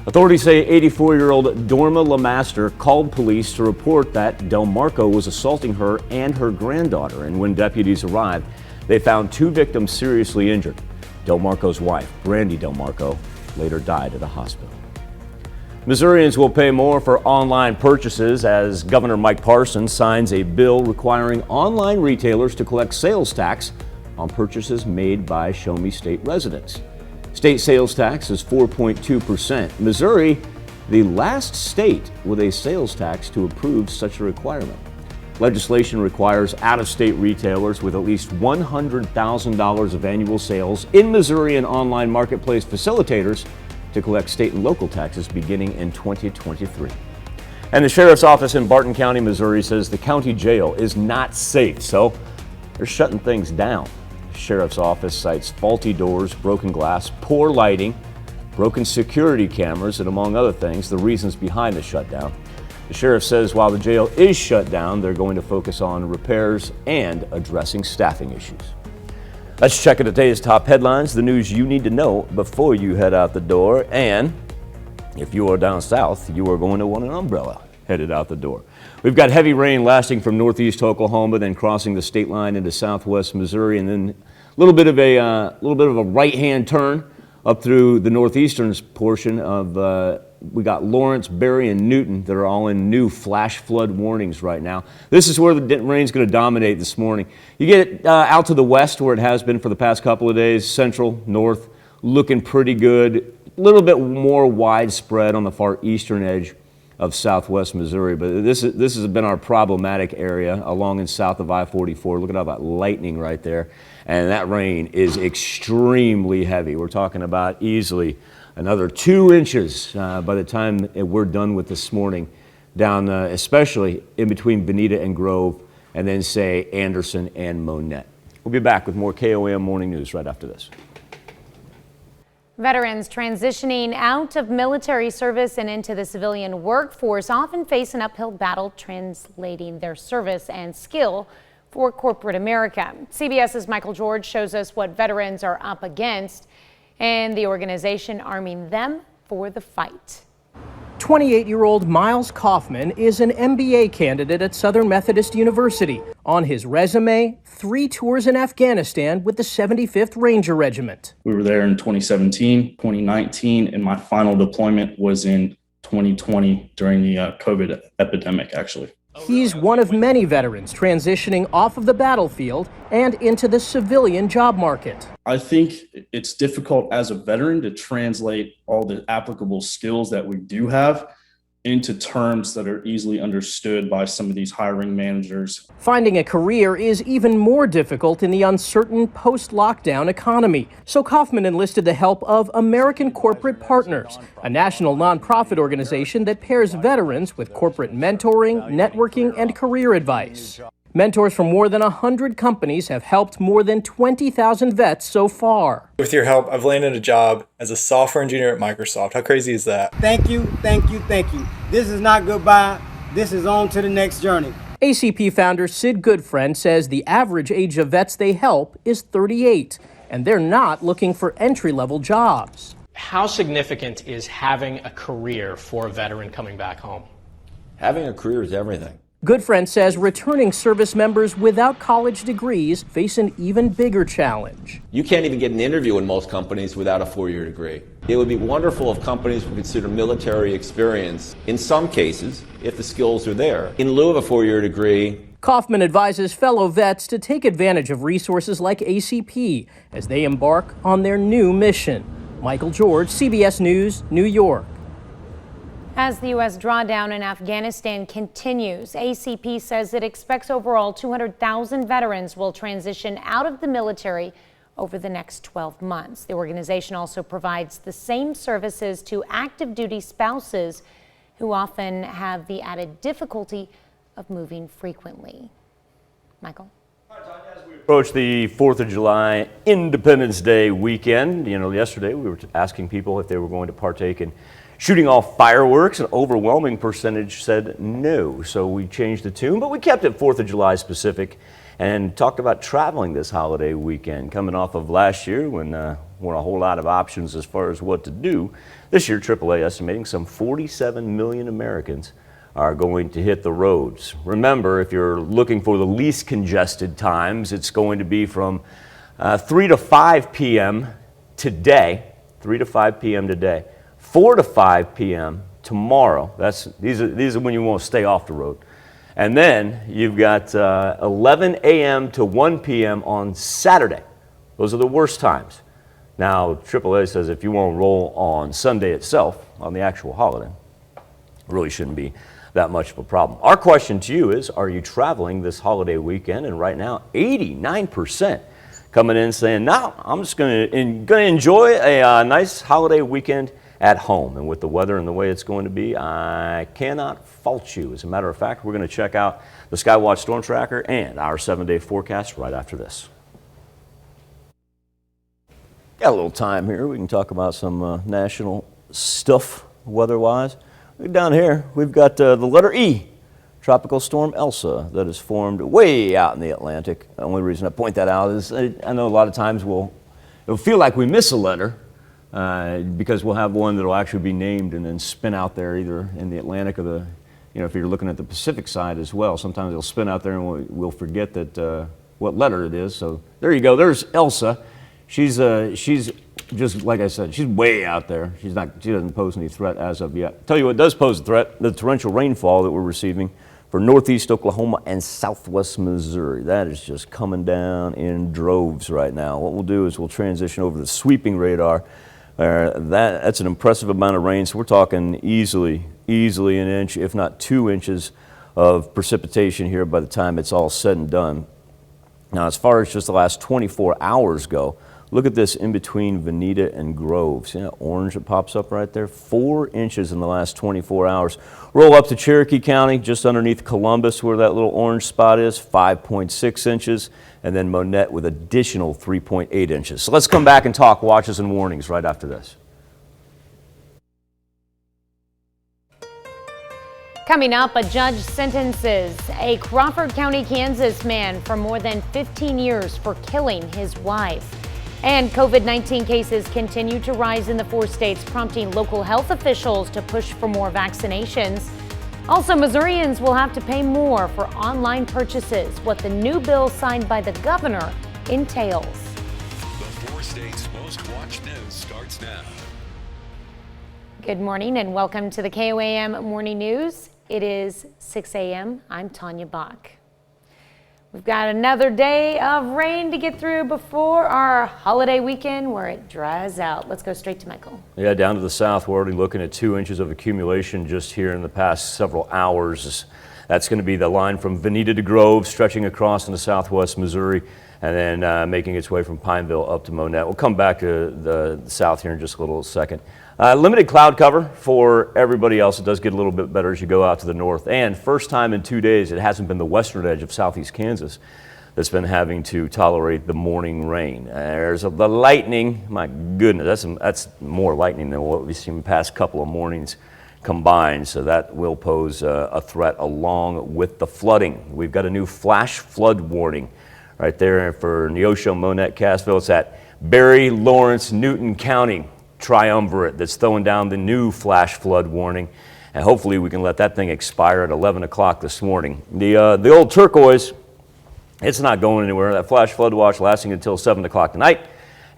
Authorities say 84-year-old Dorma LeMaster called police to report that Del Marco was assaulting her and her granddaughter, and when deputies arrived, they found 2 victims seriously injured. Del Marco's wife, Brandy Del Marco, later died at a hospital. Missourians will pay more for online purchases as Governor Mike Parson signs a bill requiring online retailers to collect sales tax on purchases made by Show Me State residents. State sales tax is 4.2%. Missouri, the last state with a sales tax to approve such a requirement. Legislation requires out-of-state retailers with at least $100,000 of annual sales in Missouri and online marketplace facilitators to collect state and local taxes beginning in 2023. And the Sheriff's Office in Barton County, Missouri says the county jail is not safe, so they're shutting things down. The Sheriff's Office cites faulty doors, broken glass, poor lighting, broken security cameras, and among other things, the reasons behind the shutdown. The sheriff says while the jail is shut down, they're going to focus on repairs and addressing staffing issues. Let's check out today's top headlines, the news you need to know before you head out the door. And if you are down south, you are going to want an umbrella headed out the door. We've got heavy rain lasting from northeast Oklahoma, then crossing the state line into southwest Missouri, and then a little bit of a right-hand turn up through the northeastern portion of we got Lawrence, Berry, and Newton that are all in new flash flood warnings right now. This is where the rain's going to dominate this morning. You get out to the west where it has been for the past couple of days, central, north, looking pretty good. A little bit more widespread on the far eastern edge of southwest Missouri, but this has been our problematic area along and south of I-44. Look at all that lightning right there. And that rain is extremely heavy. We're talking about easily another 2 inches by the time we're done with this morning down, especially in between Bonita and Grove, and then say Anderson and Monette. We'll be back with more KOAM Morning News right after this. Veterans transitioning out of military service and into the civilian workforce often face an uphill battle translating their service and skill for corporate America. CBS's Michael George shows us what veterans are up against and the organization arming them for the fight. 28-year-old Miles Kaufman is an MBA candidate at Southern Methodist University. On his resume, 3 tours in Afghanistan with the 75th Ranger Regiment. We were there in 2017, 2019, and my final deployment was in 2020 during the COVID epidemic, actually. He's one of many veterans transitioning off of the battlefield and into the civilian job market. I think it's difficult as a veteran to translate all the applicable skills that we do have into terms that are easily understood by some of these hiring managers. Finding a career is even more difficult in the uncertain post-lockdown economy. So Kaufman enlisted the help of American Corporate Partners, a national nonprofit organization that pairs veterans with corporate mentoring, networking, and career advice. Mentors from more than 100 companies have helped more than 20,000 vets so far. With your help, I've landed a job as a software engineer at Microsoft. How crazy is that? Thank you, thank you, thank you. This is not goodbye. This is on to the next journey. ACP founder Sid Goodfriend says the average age of vets they help is 38, and they're not looking for entry-level jobs. How significant is having a career for a veteran coming back home? Having a career is everything. Goodfriend says returning service members without college degrees face an even bigger challenge. You can't even get an interview in most companies without a 4-year degree. It would be wonderful if companies would consider military experience, in some cases, if the skills are there, in lieu of a 4-year degree. Kaufman advises fellow vets to take advantage of resources like ACP as they embark on their new mission. Michael George, CBS News, New York. As the U.S. drawdown in Afghanistan continues, ACP says it expects overall 200,000 veterans will transition out of the military over the next 12 months. The organization also provides the same services to active duty spouses who often have the added difficulty of moving frequently. Michael? Approach the 4th of July Independence Day weekend. You know, yesterday we were asking people if they were going to partake in shooting off fireworks. An overwhelming percentage said no, so we changed the tune, but we kept it 4th of July specific and talked about traveling this holiday weekend. Coming off of last year when weren't a whole lot of options as far as what to do. This year, AAA estimating some 47 million Americans are going to hit the roads. Remember, if you're looking for the least congested times, it's going to be from 3 to 5 p.m. today, 3 to 5 p.m. today. 4 to 5 p.m. tomorrow. These are when you want to stay off the road. And then you've got 11 a.m. to 1 p.m. on Saturday. Those are the worst times. Now, AAA says if you want to roll on Sunday itself, on the actual holiday, it really shouldn't be that much of a problem. Our question to you is, are you traveling this holiday weekend? And right now, 89% coming in saying, no, I'm just going to enjoy a nice holiday weekend at home. And with the weather and the way it's going to be, I cannot fault you. As a matter of fact, we're going to check out the Skywatch Storm Tracker and our 7-day forecast right after this. Got a little time here. We can talk about some national stuff weather-wise. Down here, we've got the letter E, Tropical Storm Elsa, that is formed way out in the Atlantic. The only reason I point that out is I know a lot of times it'll feel like we miss a letter because we'll have one that'll actually be named and then spin out there either in the Atlantic or if you're looking at the Pacific side as well. Sometimes it'll spin out there and we'll forget that what letter it is. So there you go. There's Elsa. She's just like I said, she's way out there. She doesn't pose any threat as of yet. Tell you what does pose a threat: the torrential rainfall that we're receiving for northeast Oklahoma and southwest Missouri. That is just coming down in droves right now. What we'll do is we'll transition over to the sweeping radar. That's an impressive amount of rain. So we're talking easily an inch, if not 2 inches of precipitation here by the time it's all said and done. Now, as far as just the last 24 hours go, look at this in between Veneta and Grove. See that orange that pops up right there? 4 inches in the last 24 hours. Roll up to Cherokee County, just underneath Columbus, where that little orange spot is, 5.6 inches. And then Monette with additional 3.8 inches. So let's come back and talk watches and warnings right after this. Coming up, a judge sentences a Crawford County, Kansas man for more than 15 years for killing his wife. And COVID-19 cases continue to rise in the 4 states, prompting local health officials to push for more vaccinations. Also, Missourians will have to pay more for online purchases, what the new bill signed by the governor entails. The 4 states' most watched news starts now. Good morning and welcome to the KOAM Morning News. It is 6 a.m. I'm Tanya Bach. We've got another day of rain to get through before our holiday weekend where it dries out. Let's go straight to Michael. Yeah, down to the south, we're already looking at 2 inches of accumulation just here in the past several hours. That's going to be the line from Veneta to Grove, stretching across into southwest Missouri, and then making its way from Pineville up to Monette. We'll come back to the south here in just a little second. Limited cloud cover for everybody else. It does get a little bit better as you go out to the north. And first time in 2 days, it hasn't been the western edge of southeast Kansas that's been having to tolerate the morning rain. There's the lightning. My goodness, that's more lightning than what we've seen the past couple of mornings combined. So that will pose a threat along with the flooding. We've got a new flash flood warning right there for Neosho, Monette, Cassville. It's at Berry, Lawrence, Newton County triumvirate that's throwing down the new flash flood warning, and hopefully we can let that thing expire at 11 o'clock this morning. The old turquoise, it's not going anywhere. That flash flood watch lasting until 7 o'clock tonight,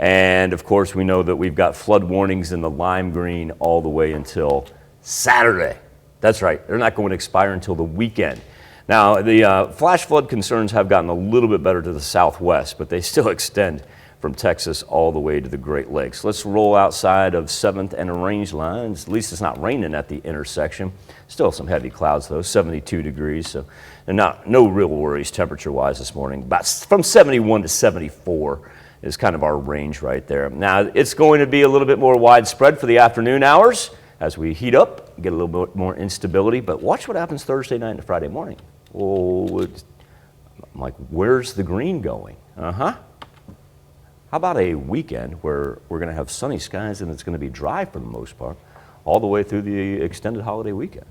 and of course we know that we've got flood warnings in the lime green all the way until Saturday. That's right, they're not going to expire until the weekend. Now the flash flood concerns have gotten a little bit better to the southwest, but they still extend from Texas all the way to the Great Lakes. Let's roll outside of 7th and Range lines. At least it's not raining at the intersection. Still some heavy clouds though, 72 degrees, so no real worries temperature-wise this morning. About from 71 to 74 is kind of our range right there. Now it's going to be a little bit more widespread for the afternoon hours as we heat up, get a little bit more instability, but watch what happens Thursday night and Friday morning. Oh, I'm like, where's the green going? How about a weekend where we're going to have sunny skies and it's going to be dry for the most part, all the way through the extended holiday weekend?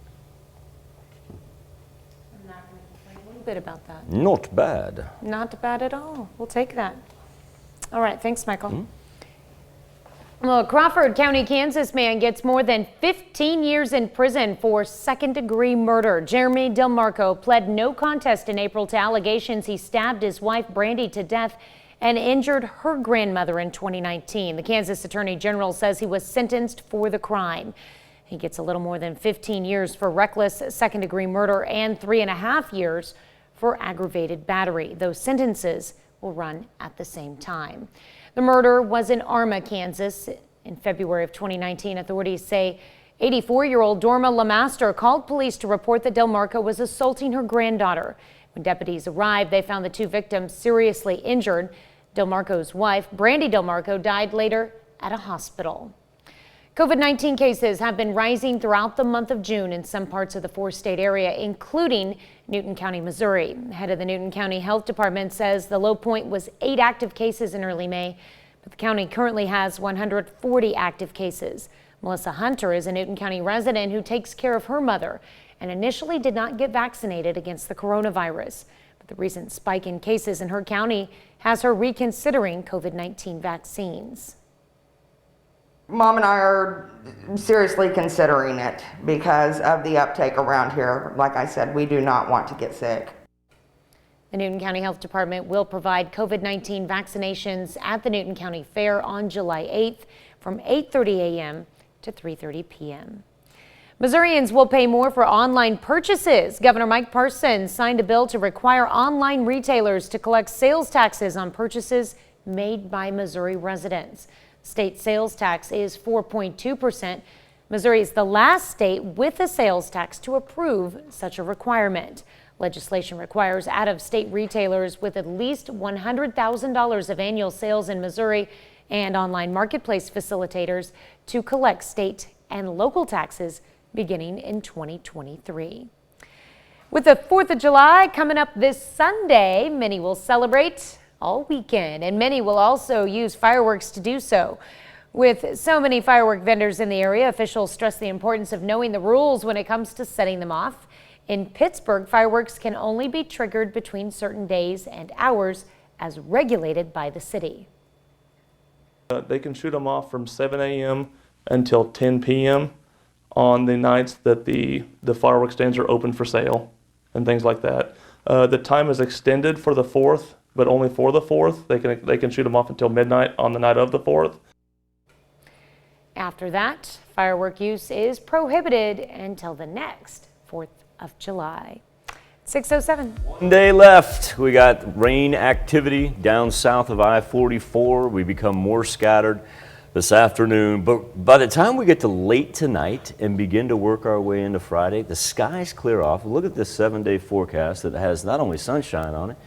I'm not going to complain a little bit about that. Not bad. Not bad at all. We'll take that. All right, thanks, Michael. Well, a Crawford County, Kansas man gets more than 15 years in prison for second-degree murder. Jeremy DelMarco pled no contest in April to allegations he stabbed his wife Brandy to death and injured her grandmother in 2019. The Kansas Attorney General says he was sentenced for the crime. He gets a little more than 15 years for reckless second-degree murder and 3.5 years for aggravated battery. Those sentences will run at the same time. The murder was in Arma, Kansas. In February of 2019, authorities say 84-year-old Dorma LeMaster called police to report that DelMarco was assaulting her granddaughter. When deputies arrived, they found the two victims seriously injured. DelMarco's wife, Brandy DelMarco, died later at a hospital. COVID-19 cases have been rising throughout the month of June in some parts of the four-state area, including Newton County, Missouri. The head of the Newton County Health Department says the low point was 8 active cases in early May, but the county currently has 140 active cases. Melissa Hunter is a Newton County resident who takes care of her mother and initially did not get vaccinated against the coronavirus. But the recent spike in cases in her county has her reconsidering COVID-19 vaccines. Mom and I are seriously considering it because of the uptake around here. Like I said, we do not want to get sick. The Newton County Health Department will provide COVID-19 vaccinations at the Newton County Fair on July 8th from 8:30 a.m. to 3:30 p.m. Missourians will pay more for online purchases. Governor Mike Parson signed a bill to require online retailers to collect sales taxes on purchases made by Missouri residents. State sales tax is 4.2%. Missouri is the last state with a sales tax to approve such a requirement. Legislation requires out-of-state retailers with at least $100,000 of annual sales in Missouri and online marketplace facilitators to collect state and local taxes beginning in 2023. With the 4th of July coming up this Sunday, many will celebrate all weekend, and many will also use fireworks to do so. With so many firework vendors in the area, officials stress the importance of knowing the rules when it comes to setting them off. In Pittsburgh, fireworks can only be triggered between certain days and hours as regulated by the city. They can shoot them off from 7 a.m. until 10 p.m. on the nights that the fireworks stands are open for sale and things like that. The time is extended for the 4th, but only for the 4th. They can shoot them off until midnight on the night of the 4th. After that, firework use is prohibited until the next 4th of July. 6:07. 1 day left. We got rain activity down south of I-44. We become more scattered this afternoon, but by the time we get to late tonight and begin to work our way into Friday, the skies clear off. Look at this 7-day forecast that has not only sunshine on it,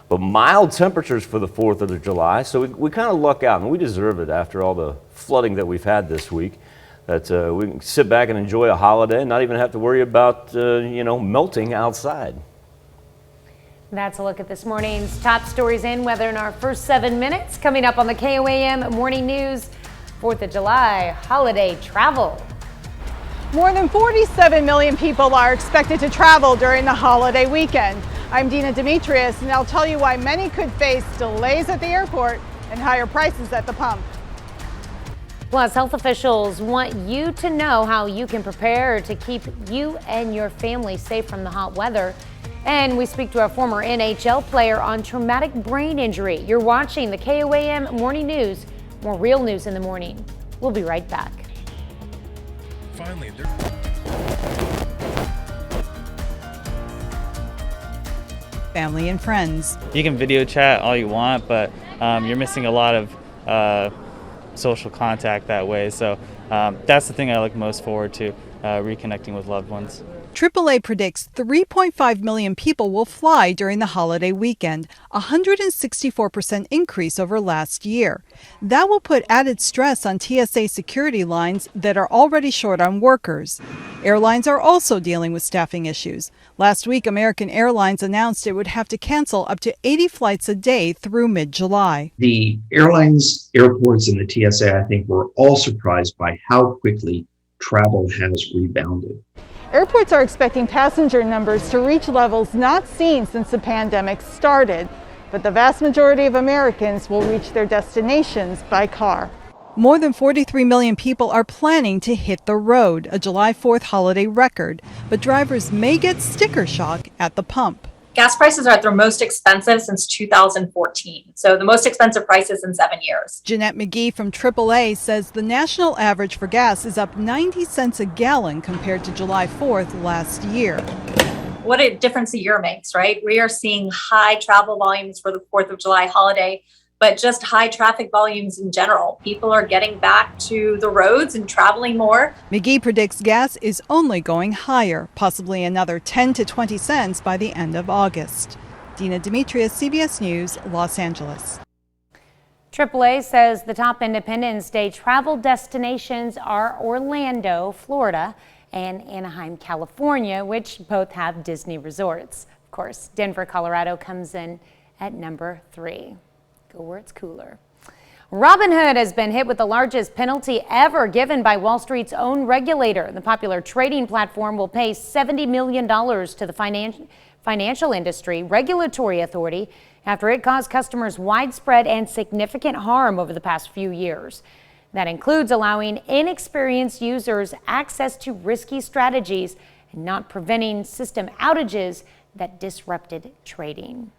but mild temperatures for the 4th of July. So we kind of luck out, and we deserve it after all the flooding that we've had this week, that we can sit back and enjoy a holiday and not even have to worry about, melting outside. That's a look at this morning's top stories and weather in our first 7 minutes. Coming up on the KOAM Morning News, 4th of July holiday travel. More than 47 million people are expected to travel during the holiday weekend. I'm Dina Demetrius, and I'll tell you why many could face delays at the airport and higher prices at the pump. Plus, health officials want you to know how you can prepare to keep you and your family safe from the hot weather. And we speak to a former NHL player on traumatic brain injury. You're watching the KOAM Morning News. More real news in the morning. We'll be right back. Finally, Family and friends. You can video chat all you want, but you're missing a lot of social contact that way. So that's the thing I look most forward to, reconnecting with loved ones. AAA predicts 3.5 million people will fly during the holiday weekend, a 164% increase over last year. That will put added stress on TSA security lines that are already short on workers. Airlines are also dealing with staffing issues. Last week, American Airlines announced it would have to cancel up to 80 flights a day through mid-July. The airlines, airports, and the TSA, I think, were all surprised by how quickly travel has rebounded. Airports are expecting passenger numbers to reach levels not seen since the pandemic started, but the vast majority of Americans will reach their destinations by car. More than 43 million people are planning to hit the road, a July 4th holiday record, but drivers may get sticker shock at the pump. Gas prices are at their most expensive since 2014, so the most expensive prices in 7 years. Jeanette McGee from AAA says the national average for gas is up 90 cents a gallon compared to July 4th last year. what a difference a year makes, right? We are seeing high travel volumes for the 4th of July holiday, but just high traffic volumes in general. People are getting back to the roads and traveling more. McGee predicts gas is only going higher, possibly another 10 to 20 cents by the end of August. Dina Demetrius, CBS News, Los Angeles. AAA says the top Independence Day travel destinations are Orlando, Florida, and Anaheim, California, which both have Disney resorts. Of course, Denver, Colorado comes in at number 3. Go where it's cooler. Robinhood has been hit with the largest penalty ever given by Wall Street's own regulator. The popular trading platform will pay $70 million to the Financial Industry Regulatory Authority after it caused customers widespread and significant harm over the past few years. That includes allowing inexperienced users access to risky strategies and not preventing system outages that disrupted trading.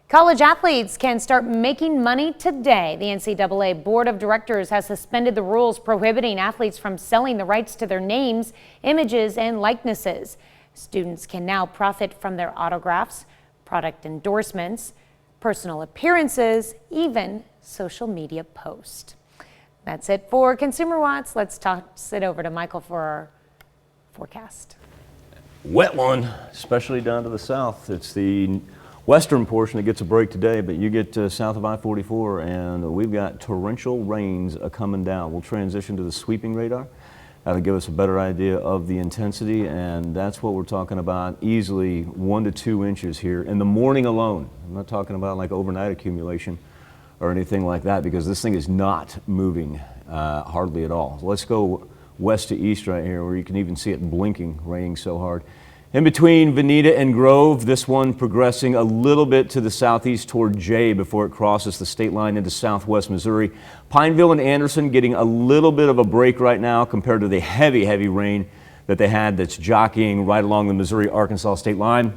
College athletes can start making money today. The NCAA Board of Directors has suspended the rules prohibiting athletes from selling the rights to their names, images, and likenesses. Students can now profit from their autographs, product endorsements, personal appearances, even social media posts. That's it for Consumer Watch. Let's toss it over to Michael for our forecast. Wet one, especially down to the south. It's the western portion that gets a break today, but you get south of I-44 and we've got torrential rains coming down. We'll transition to the sweeping radar. That'll give us a better idea of the intensity, and that's what we're talking about, easily 1 to 2 inches here in the morning alone. I'm not talking about like overnight accumulation or anything like that, because this thing is not moving hardly at all. Let's go west to east right here, where you can even see it blinking, raining so hard. In between Veneta and Grove, this one progressing a little bit to the southeast toward Jay before it crosses the state line into southwest Missouri. Pineville and Anderson getting a little bit of a break right now compared to the heavy, heavy rain that they had that's jockeying right along the Missouri-Arkansas state line.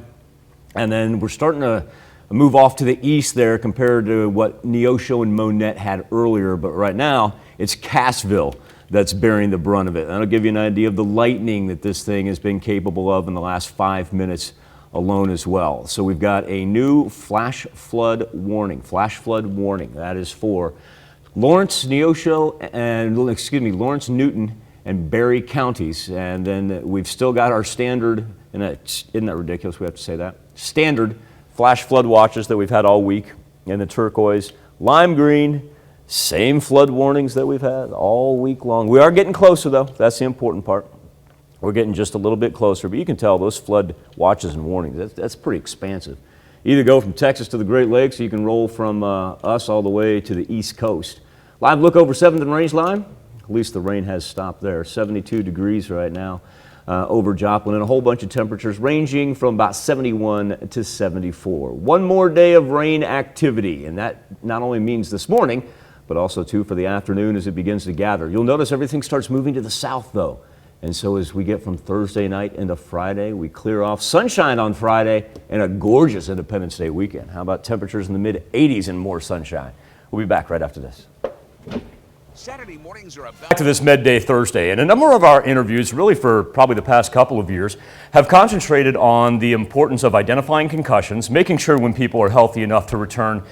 And then we're starting to move off to the east there compared to what Neosho and Monette had earlier, but right now it's Cassville that's bearing the brunt of it. That'll give you an idea of the lightning that this thing has been capable of in the last 5 minutes alone as well. So we've got a new flash flood warning. That is for Lawrence, Neosho, and Lawrence, Newton, and Berry counties. And then we've still got our standard, and isn't that ridiculous we have to say that? Standard flash flood watches that we've had all week in the turquoise, lime green, same flood warnings that we've had all week long. We are getting closer though, that's the important part. We're getting just a little bit closer, but you can tell those flood watches and warnings, that's pretty expansive. Either go from Texas to the Great Lakes, or you can roll from us all the way to the East Coast. Live look over 7th and Range line, at least the rain has stopped there. 72 degrees right now over Joplin, and a whole bunch of temperatures ranging from about 71 to 74. One more day of rain activity, and that not only means this morning, but also too for the afternoon as it begins to gather. You'll notice everything starts moving to the south though. And so as we get from Thursday night into Friday, we clear off sunshine on Friday and a gorgeous Independence Day weekend. How about temperatures in the mid-80s and more sunshine? We'll be back right after this. Saturday mornings are about Back to this Midday Thursday, and a number of our interviews, really for probably the past couple of years, have concentrated on the importance of identifying concussions, making sure when people are healthy enough to return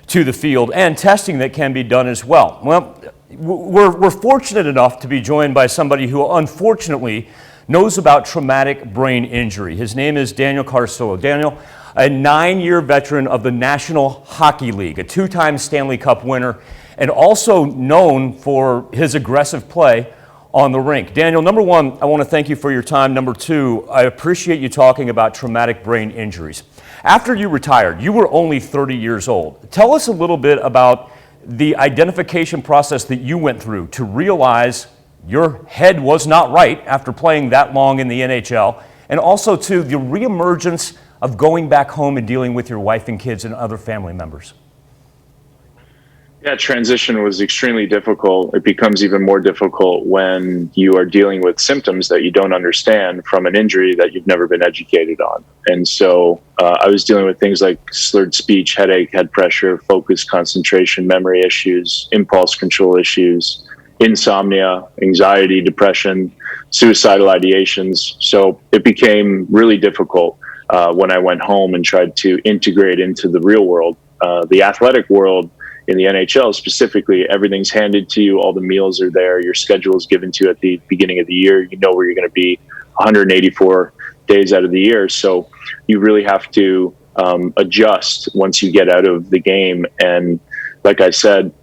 to the field, and testing that can be done as well. Well, we're fortunate enough to be joined by somebody who unfortunately knows about traumatic brain injury. His name is Daniel Carso. Daniel, a 9-year veteran of the National Hockey League, a 2-time Stanley Cup winner, and also known for his aggressive play on the rink. Daniel, number one, I want to thank you for your time. Number two, I appreciate you talking about traumatic brain injuries. After you retired, you were only 30 years old. Tell us a little bit about the identification process that you went through to realize your head was not right after playing that long in the NHL, and also to the reemergence of going back home and dealing with your wife and kids and other family members. Yeah, transition was extremely difficult. It becomes even more difficult when you are dealing with symptoms that you don't understand from an injury that you've never been educated on. And so I was dealing with things like slurred speech, headache, head pressure, focus, concentration, memory issues, impulse control issues, insomnia, anxiety, depression, suicidal ideations. So it became really difficult. when I went home and tried to integrate into the real world. The athletic world in the NHL specifically, everything's handed to you, all the meals are there, your schedule is given to you at the beginning of the year, you know where you're going to be 184 days out of the year. So you really have to adjust once you get out of the game. And like I said,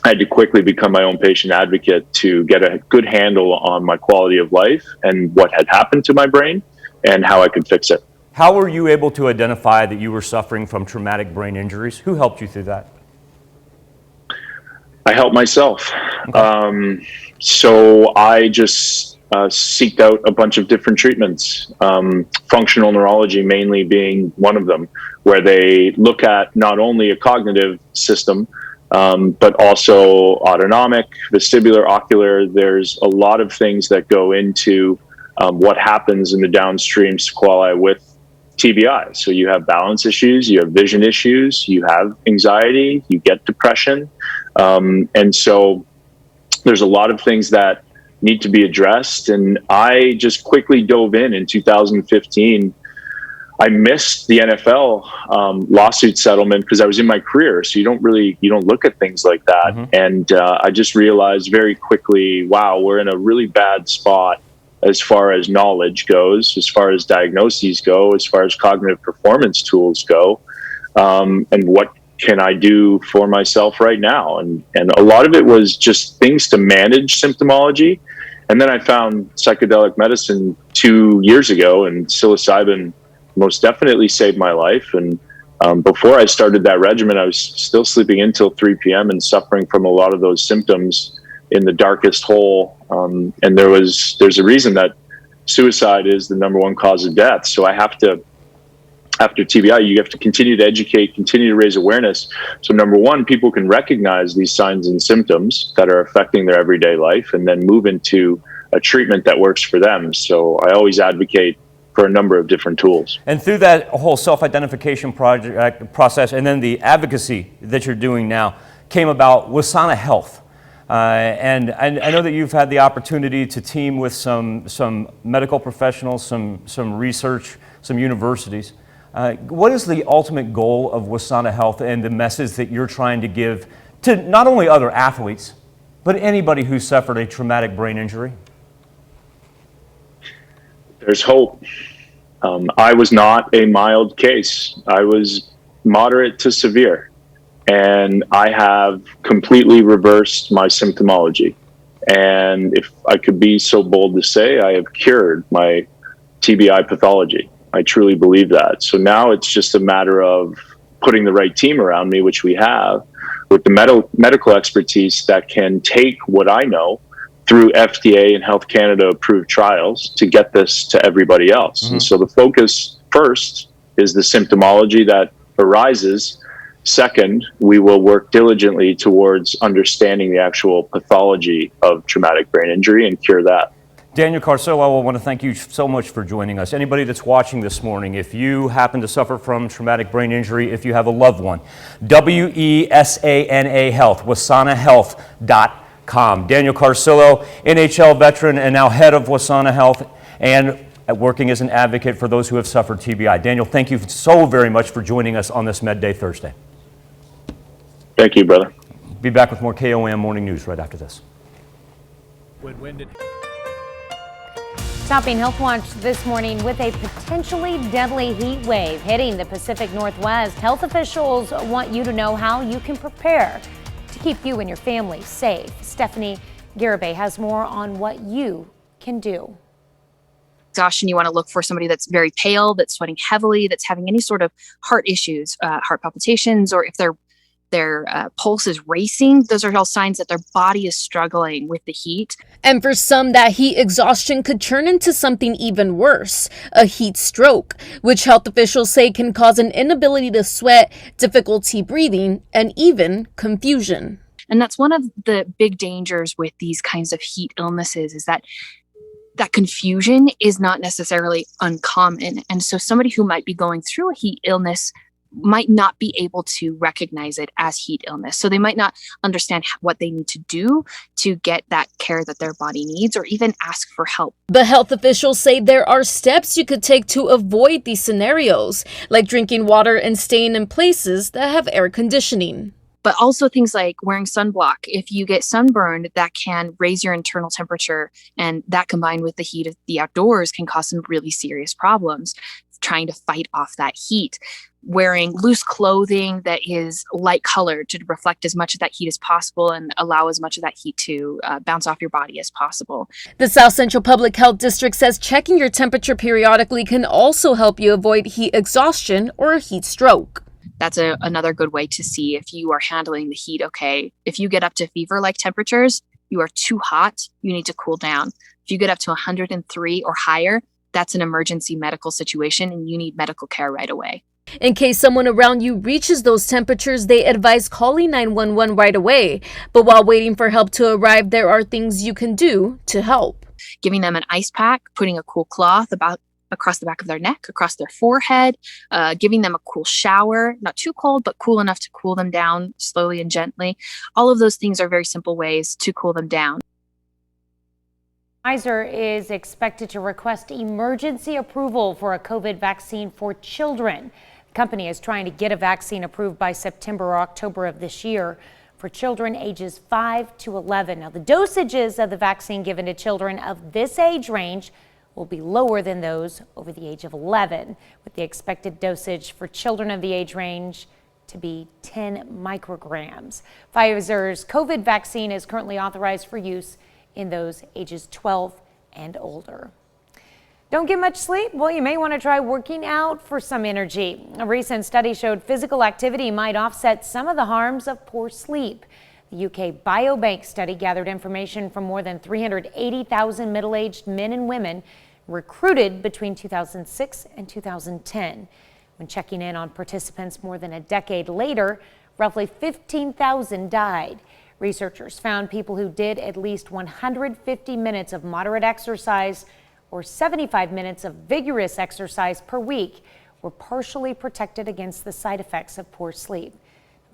I had to quickly become my own patient advocate to get a good handle on my quality of life and what had happened to my brain and how I could fix it. How were you able to identify that you were suffering from traumatic brain injuries? Who helped you through that? I helped myself. Okay. So I just seeked out a bunch of different treatments, functional neurology mainly being one of them, where they look at not only a cognitive system, but also autonomic, vestibular, ocular. There's a lot of things that go into what happens in the downstream sequelae with TBI. So you have balance issues, you have vision issues, you have anxiety, you get depression. And so there's a lot of things that need to be addressed. And I just quickly dove in 2015. I missed the NFL lawsuit settlement because I was in my career. So you don't look at things like that. Mm-hmm. And I just realized very quickly, wow, we're in a really bad spot as far as knowledge goes, as far as diagnoses go, as far as cognitive performance tools go, and what can I do for myself right now? And a lot of it was just things to manage symptomology. And then I found psychedelic medicine 2 years ago, and psilocybin most definitely saved my life. And before I started that regimen, I was still sleeping in till 3 p.m. and suffering from a lot of those symptoms in the darkest hole. And there's a reason that suicide is the #1 cause of death. So I have to, after TBI, you have to continue to educate, continue to raise awareness. So #1, people can recognize these signs and symptoms that are affecting their everyday life and then move into a treatment that works for them. So I always advocate for a number of different tools. And through that whole self-identification process and then the advocacy that you're doing now came about Wasana Health. And I know that you've had the opportunity to team with some medical professionals, some research, some universities. What is the ultimate goal of Wasana Health and the message that you're trying to give to not only other athletes, but anybody who suffered a traumatic brain injury? There's hope. I was not a mild case. I was moderate to severe. And I have completely reversed my symptomology. And if I could be so bold to say, I have cured my TBI pathology. I truly believe that. So now it's just a matter of putting the right team around me, which we have, with the medical expertise that can take what I know through FDA and Health Canada approved trials to get this to everybody else. Mm-hmm. And so the focus first is the symptomology that arises. Second, we will work diligently towards understanding the actual pathology of traumatic brain injury and cure that. Daniel Carcillo, I want to thank you so much for joining us. Anybody that's watching this morning, if you happen to suffer from traumatic brain injury, if you have a loved one, WESANA Health, wasanahealth.com. Daniel Carcillo, NHL veteran and now head of Wasana Health and working as an advocate for those who have suffered TBI. Daniel, thank you so very much for joining us on this Med Day Thursday. Thank you, brother. Be back with more KOAM Morning News right after this. Topping Health Watch this morning with a potentially deadly heat wave hitting the Pacific Northwest. Health officials want you to know how you can prepare to keep you and your family safe. Stephanie Garibay has more on what you can do. Exhaustion, you want to look for somebody that's very pale, that's sweating heavily, that's having any sort of heart issues, heart palpitations, or if their pulse is racing. Those are all signs that their body is struggling with the heat. And for some, that heat exhaustion could turn into something even worse, a heat stroke, which health officials say can cause an inability to sweat, difficulty breathing, and even confusion. And that's one of the big dangers with these kinds of heat illnesses, is that confusion is not necessarily uncommon. And so somebody who might be going through a heat illness might not be able to recognize it as heat illness. So they might not understand what they need to do to get that care that their body needs, or even ask for help. But health officials say there are steps you could take to avoid these scenarios, like drinking water and staying in places that have air conditioning. But also things like wearing sunblock. If you get sunburned, that can raise your internal temperature, and that combined with the heat of the outdoors can cause some really serious problems trying to fight off that heat. Wearing loose clothing that is light colored to reflect as much of that heat as possible and allow as much of that heat to bounce off your body as possible. The South Central Public Health District says checking your temperature periodically can also help you avoid heat exhaustion or a heat stroke. That's another good way to see if you are handling the heat okay. If you get up to fever-like temperatures, you are too hot, you need to cool down. If you get up to 103 or higher, that's an emergency medical situation and you need medical care right away. In case someone around you reaches those temperatures, they advise calling 911 right away. But while waiting for help to arrive, there are things you can do to help. Giving them an ice pack, putting a cool cloth across the back of their neck, across their forehead, giving them a cool shower, not too cold, but cool enough to cool them down slowly and gently. All of those things are very simple ways to cool them down. Pfizer is expected to request emergency approval for a COVID vaccine for children. The company is trying to get a vaccine approved by September or October of this year for children ages 5 to 11. Now, the dosages of the vaccine given to children of this age range will be lower than those over the age of 11, with the expected dosage for children of the age range to be 10 micrograms. Pfizer's COVID vaccine is currently authorized for use in those ages 12 and older. Don't get much sleep? Well, you may want to try working out for some energy. A recent study showed physical activity might offset some of the harms of poor sleep. The UK Biobank study gathered information from more than 380,000 middle-aged men and women recruited between 2006 and 2010. When checking in on participants more than a decade later, roughly 15,000 died. Researchers found people who did at least 150 minutes of moderate exercise or 75 minutes of vigorous exercise per week were partially protected against the side effects of poor sleep.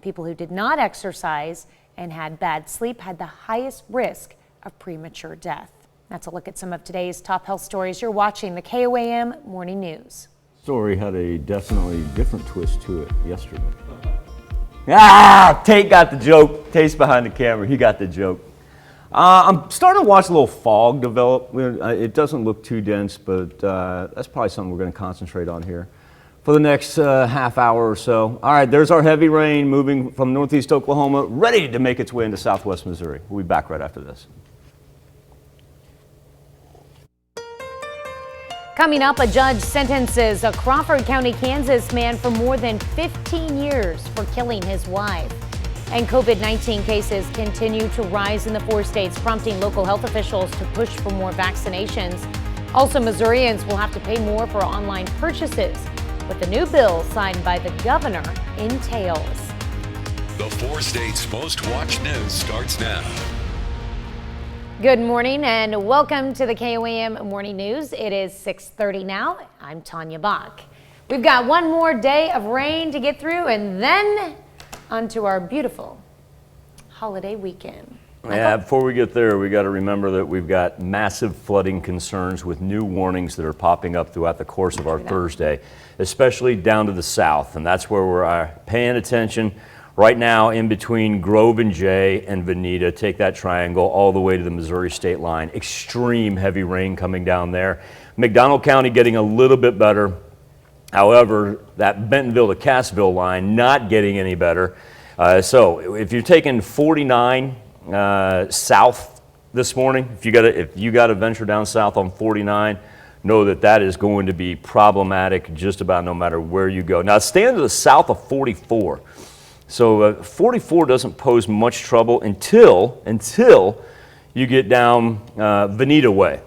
People who did not exercise and had bad sleep had the highest risk of premature death. That's a look at some of today's top health stories. You're watching the KOAM Morning News. Story had a definitely different twist to it yesterday. Tate got the joke. Tate's behind the camera. He got the joke. I'm starting to watch a little fog develop. It doesn't look too dense, but that's probably something we're going to concentrate on here for the next half hour or so. All right, there's our heavy rain moving from northeast Oklahoma, ready to make its way into southwest Missouri. We'll be back right after this. Coming up, a judge sentences a Crawford County, Kansas man for more than 15 years for killing his wife. And COVID-19 cases continue to rise in the 4 states, prompting local health officials to push for more vaccinations. Also, Missourians will have to pay more for online purchases, what the new bill signed by the governor entails. The 4 states' most watched news starts now. Good morning and welcome to the KOAM Morning News. It is 6:30 now. I'm Tanya Bach. We've got one more day of rain to get through and then onto our beautiful holiday weekend. Yeah, before we get there, we got to remember that we've got massive flooding concerns with new warnings that are popping up throughout the course of our Thursday, especially down to the south. And that's where we're paying attention. Right now, in between Grove and Jay and Veneta, take that triangle all the way to the Missouri state line. Extreme heavy rain coming down there. McDonald County getting a little bit better. However, that Bentonville to Cassville line not getting any better. So if you're taking 49 south this morning, if you got to venture down south on 49, know that that is going to be problematic just about no matter where you go. Now, stand to the south of 44. So 44 doesn't pose much trouble until you get down Veneta way,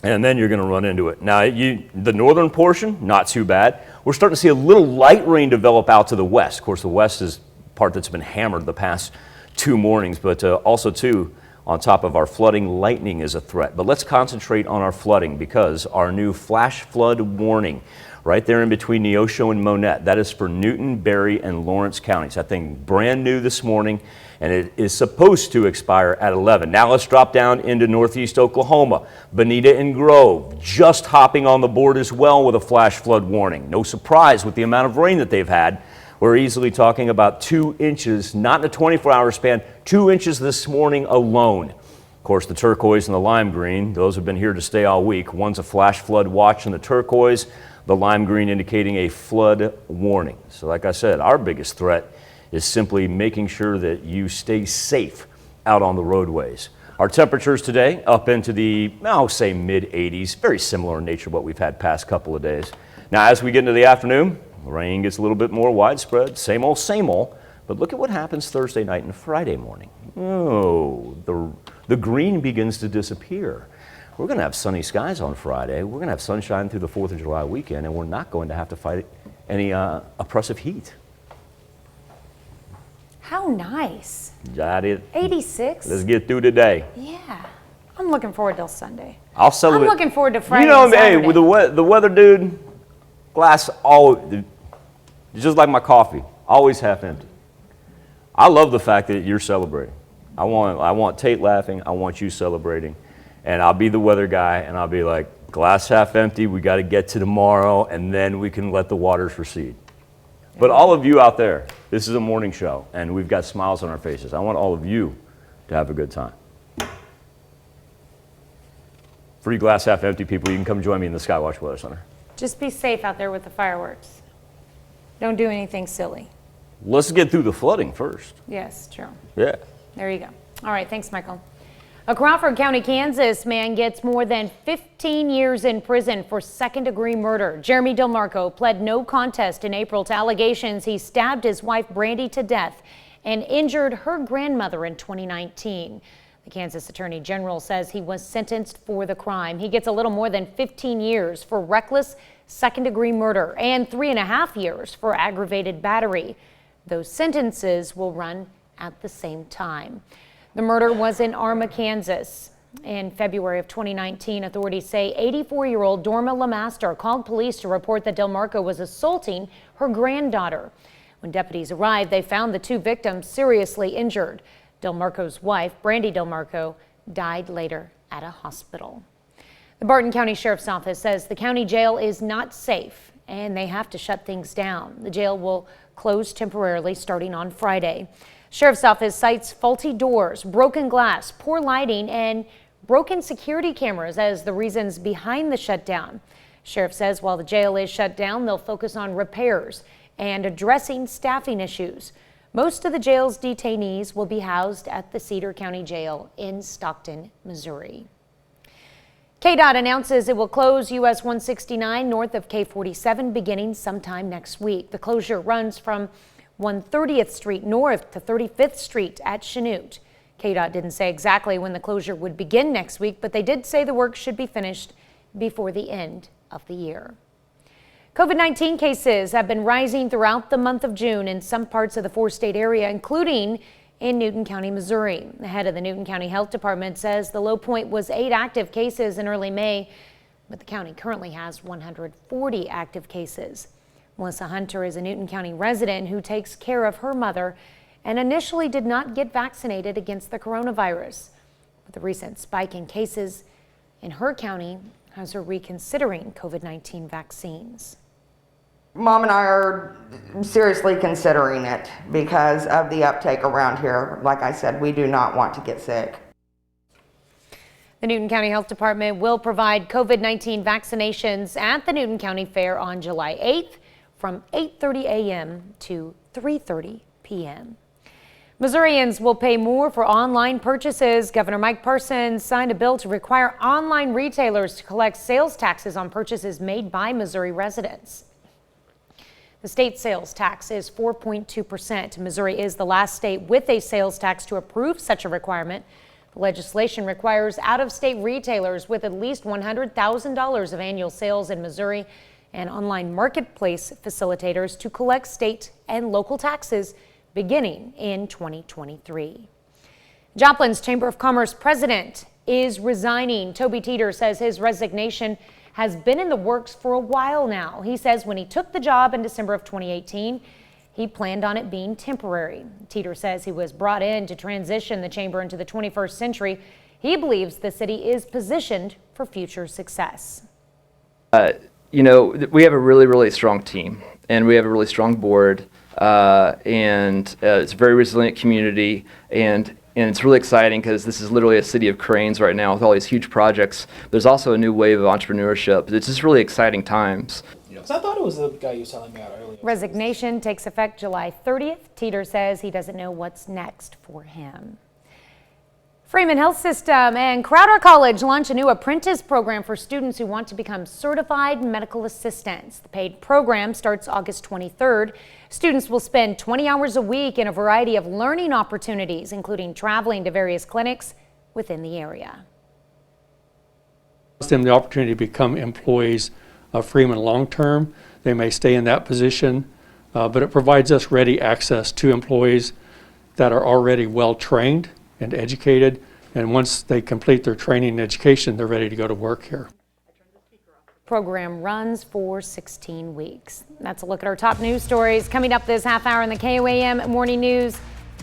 and then you're going to run into it. Now, the northern portion, not too bad. We're starting to see a little light rain develop out to the west. Of course, the west is part that's been hammered the past 2 mornings, but also too, on top of our flooding, lightning is a threat. But let's concentrate on our flooding because our new flash flood warning right there in between Neosho and Monette. That is for Newton, Berry, and Lawrence counties. That thing brand new this morning, and it is supposed to expire at 11. Now let's drop down into northeast Oklahoma. Bonita and Grove just hopping on the board as well with a flash flood warning. No surprise with the amount of rain that they've had. We're easily talking about 2 inches, not in a 24-hour span, 2 inches this morning alone. Of course, the turquoise and the lime green, those have been here to stay all week. One's a flash flood watch in the turquoise, the lime green indicating a flood warning. So like I said, our biggest threat is simply making sure that you stay safe out on the roadways. Our temperatures today up into the, I'll say mid 80s, very similar in nature to what we've had past couple of days. Now as we get into the afternoon, the rain gets a little bit more widespread, same old, but look at what happens Thursday night and Friday morning. Oh, the green begins to disappear. We're going to have sunny skies on Friday. We're going to have sunshine through the 4th of July weekend, and we're not going to have to fight any oppressive heat. How nice. Got it. 86. Let's get through today. Yeah. I'm looking forward till Sunday. I'll celebrate. I'm looking forward to Friday. You know, and hey, Saturday. with the weather, dude, glass always, just like my coffee, always half empty. I love the fact that you're celebrating. I want Tate laughing. I want you celebrating. And I'll be the weather guy, and I'll be like, glass half empty, we got to get to tomorrow, and then we can let the waters recede. But all of you out there, this is a morning show, and we've got smiles on our faces. I want all of you to have a good time. For you glass half empty people, you can come join me in the Skywatch Weather Center. Just be safe out there with the fireworks. Don't do anything silly. Let's get through the flooding first. Yes, true. Yeah. There you go. All right, thanks, Michael. A Crawford County, Kansas man gets more than 15 years in prison for second-degree murder. Jeremy DelMarco pled no contest in April to allegations he stabbed his wife Brandy to death and injured her grandmother in 2019. The Kansas Attorney General says he was sentenced for the crime. He gets a little more than 15 years for reckless second-degree murder and 3.5 years for aggravated battery. Those sentences will run at the same time. The murder was in Arma, Kansas. In February of 2019, authorities say 84-year-old Dorma LeMaster called police to report that DelMarco was assaulting her granddaughter. When deputies arrived, they found the 2 victims seriously injured. DelMarco's wife, Brandy DelMarco, died later at a hospital. The Barton County Sheriff's Office says the county jail is not safe and they have to shut things down. The jail will close temporarily starting on Friday. Sheriff's Office cites faulty doors, broken glass, poor lighting, and broken security cameras as the reasons behind the shutdown. Sheriff says while the jail is shut down, they'll focus on repairs and addressing staffing issues. Most of the jail's detainees will be housed at the Cedar County Jail in Stockton, Missouri. KDOT announces it will close US 169 north of K47 beginning sometime next week. The closure runs from 130th Street north to 35th Street at Chanute. KDOT didn't say exactly when the closure would begin next week, but they did say the work should be finished before the end of the year. COVID-19 cases have been rising throughout the month of June in some parts of the 4-state area, including in Newton County, Missouri. The head of the Newton County Health Department says the low point was 8 active cases in early May, but the county currently has 140 active cases. Melissa Hunter is a Newton County resident who takes care of her mother and initially did not get vaccinated against the coronavirus. But the recent spike in cases in her county has her reconsidering COVID-19 vaccines. Mom and I are seriously considering it because of the uptake around here. Like I said, we do not want to get sick. The Newton County Health Department will provide COVID-19 vaccinations at the Newton County Fair on July 8th from 8:30 a.m. to 3:30 p.m. Missourians will pay more for online purchases. Governor Mike Parsons signed a bill to require online retailers to collect sales taxes on purchases made by Missouri residents. The state sales tax is 4.2%. Missouri is the last state with a sales tax to approve such a requirement. The legislation requires out-of-state retailers with at least $100,000 of annual sales in Missouri and online marketplace facilitators to collect state and local taxes beginning in 2023. Joplin's Chamber of Commerce president is resigning. Toby Teeter says his resignation has been in the works for a while now. He says when he took the job in December of 2018, he planned on it being temporary. Teeter says he was brought in to transition the chamber into the 21st century. He believes the city is positioned for future success. You know, we have a really, really strong team, and we have a really strong board, and it's a very resilient community, and it's really exciting because this is literally a city of cranes right now with all these huge projects. There's also a new wave of entrepreneurship. It's just really exciting times. I thought it was the guy you was telling me about earlier. Resignation takes effect July 30th. Teeter says he doesn't know what's next for him. Freeman Health System and Crowder College launch a new apprentice program for students who want to become certified medical assistants. The paid program starts August 23rd. Students will spend 20 hours a week in a variety of learning opportunities, including traveling to various clinics within the area. Gives them the opportunity to become employees of Freeman long-term. They may stay in that position, but it provides us ready access to employees that are already well-trained and educated, and once they complete their training and education, they're ready to go to work here. Program runs for 16 weeks. That's a look at our top news stories. Coming up this half hour in the KOAM Morning News,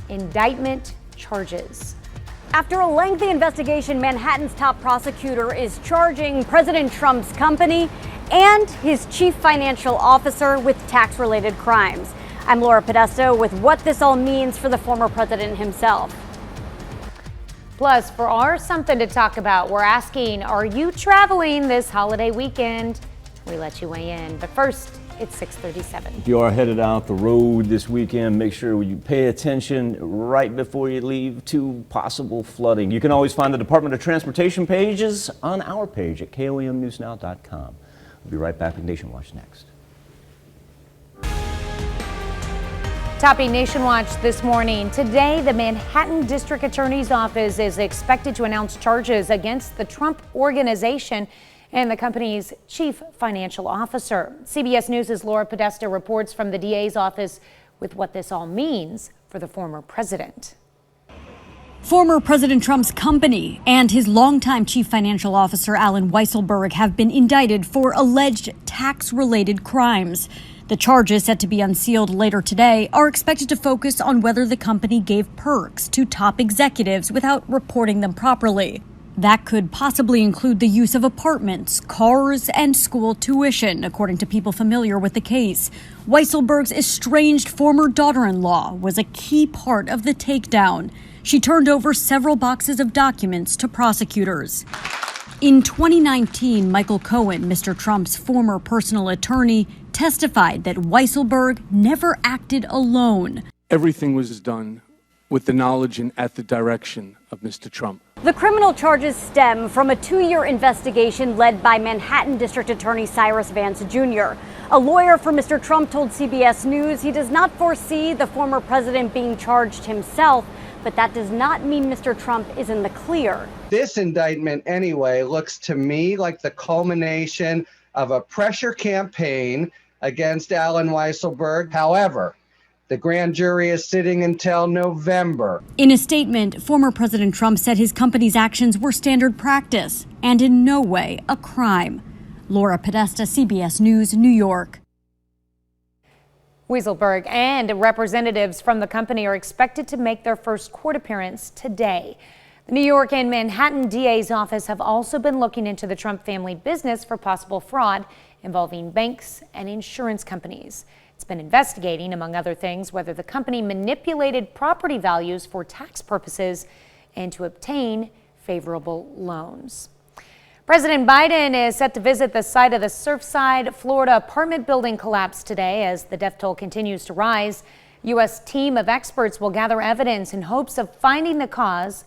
indictment charges. After a lengthy investigation, Manhattan's top prosecutor is charging President Trump's company and his chief financial officer with tax-related crimes. I'm Laura Podesta with what this all means for the former president himself. Plus, for our Something to Talk About, we're asking, are you traveling this holiday weekend? We let you weigh in, but first, it's 6:37. If you are headed out the road this weekend, make sure you pay attention right before you leave to possible flooding. You can always find the Department of Transportation pages on our page at KOAMNewsNow.com. We'll be right back with Nation Watch next. Topping Nation Watch this morning. Today, the Manhattan District Attorney's Office is expected to announce charges against the Trump Organization and the company's chief financial officer. CBS News' Laura Podesta reports from the DA's office with what this all means for the former president. Former President Trump's company and his longtime chief financial officer, Alan Weisselberg, have been indicted for alleged tax-related crimes. The charges, set to be unsealed later today, are expected to focus on whether the company gave perks to top executives without reporting them properly. That could possibly include the use of apartments, cars, and school tuition, according to people familiar with the case. Weisselberg's estranged former daughter-in-law was a key part of the takedown. She turned over several boxes of documents to prosecutors. In 2019, Michael Cohen, Mr. Trump's former personal attorney, testified that Weisselberg never acted alone. Everything was done with the knowledge and at the direction of Mr. Trump. The criminal charges stem from a 2-year investigation led by Manhattan District Attorney Cyrus Vance Jr. A lawyer for Mr. Trump told CBS News he does not foresee the former president being charged himself, but that does not mean Mr. Trump is in the clear. This indictment, anyway, looks to me like the culmination of a pressure campaign against Alan Weisselberg. However, the grand jury is sitting until November. In a statement, former President Trump said his company's actions were standard practice and in no way a crime. Laura Podesta, CBS News, New York. Weisselberg and representatives from the company are expected to make their first court appearance today. The New York and Manhattan DA's office have also been looking into the Trump family business for possible fraud involving banks and insurance companies. It's been investigating, among other things, whether the company manipulated property values for tax purposes and to obtain favorable loans. President Biden is set to visit the site of the Surfside, Florida apartment building collapse today as the death toll continues to rise. U.S. team of experts will gather evidence in hopes of finding the cause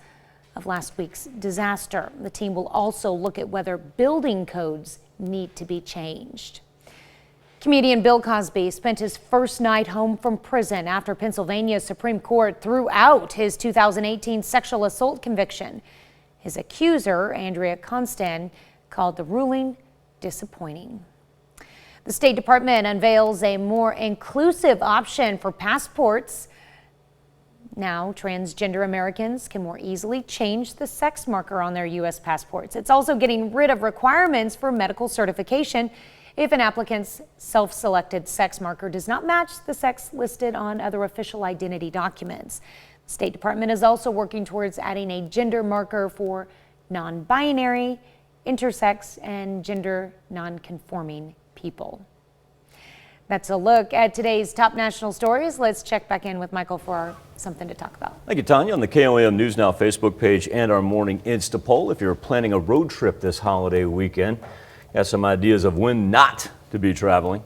of last week's disaster. The team will also look at whether building codes need to be changed. Comedian Bill Cosby spent his first night home from prison after Pennsylvania's Supreme Court threw out his 2018 sexual assault conviction. His accuser, Andrea Constand, called the ruling disappointing. The State Department unveils a more inclusive option for passports. Now, transgender Americans can more easily change the sex marker on their U.S. passports. It's also getting rid of requirements for medical certification if an applicant's self-selected sex marker does not match the sex listed on other official identity documents. The State Department is also working towards adding a gender marker for non-binary, intersex, and gender non-conforming people. That's a look at today's top national stories. Let's check back in with Michael for something to talk about. Thank you, Tanya. On the KOAM News Now Facebook page and our morning Insta poll, if you're planning a road trip this holiday weekend, got some ideas of when not to be traveling.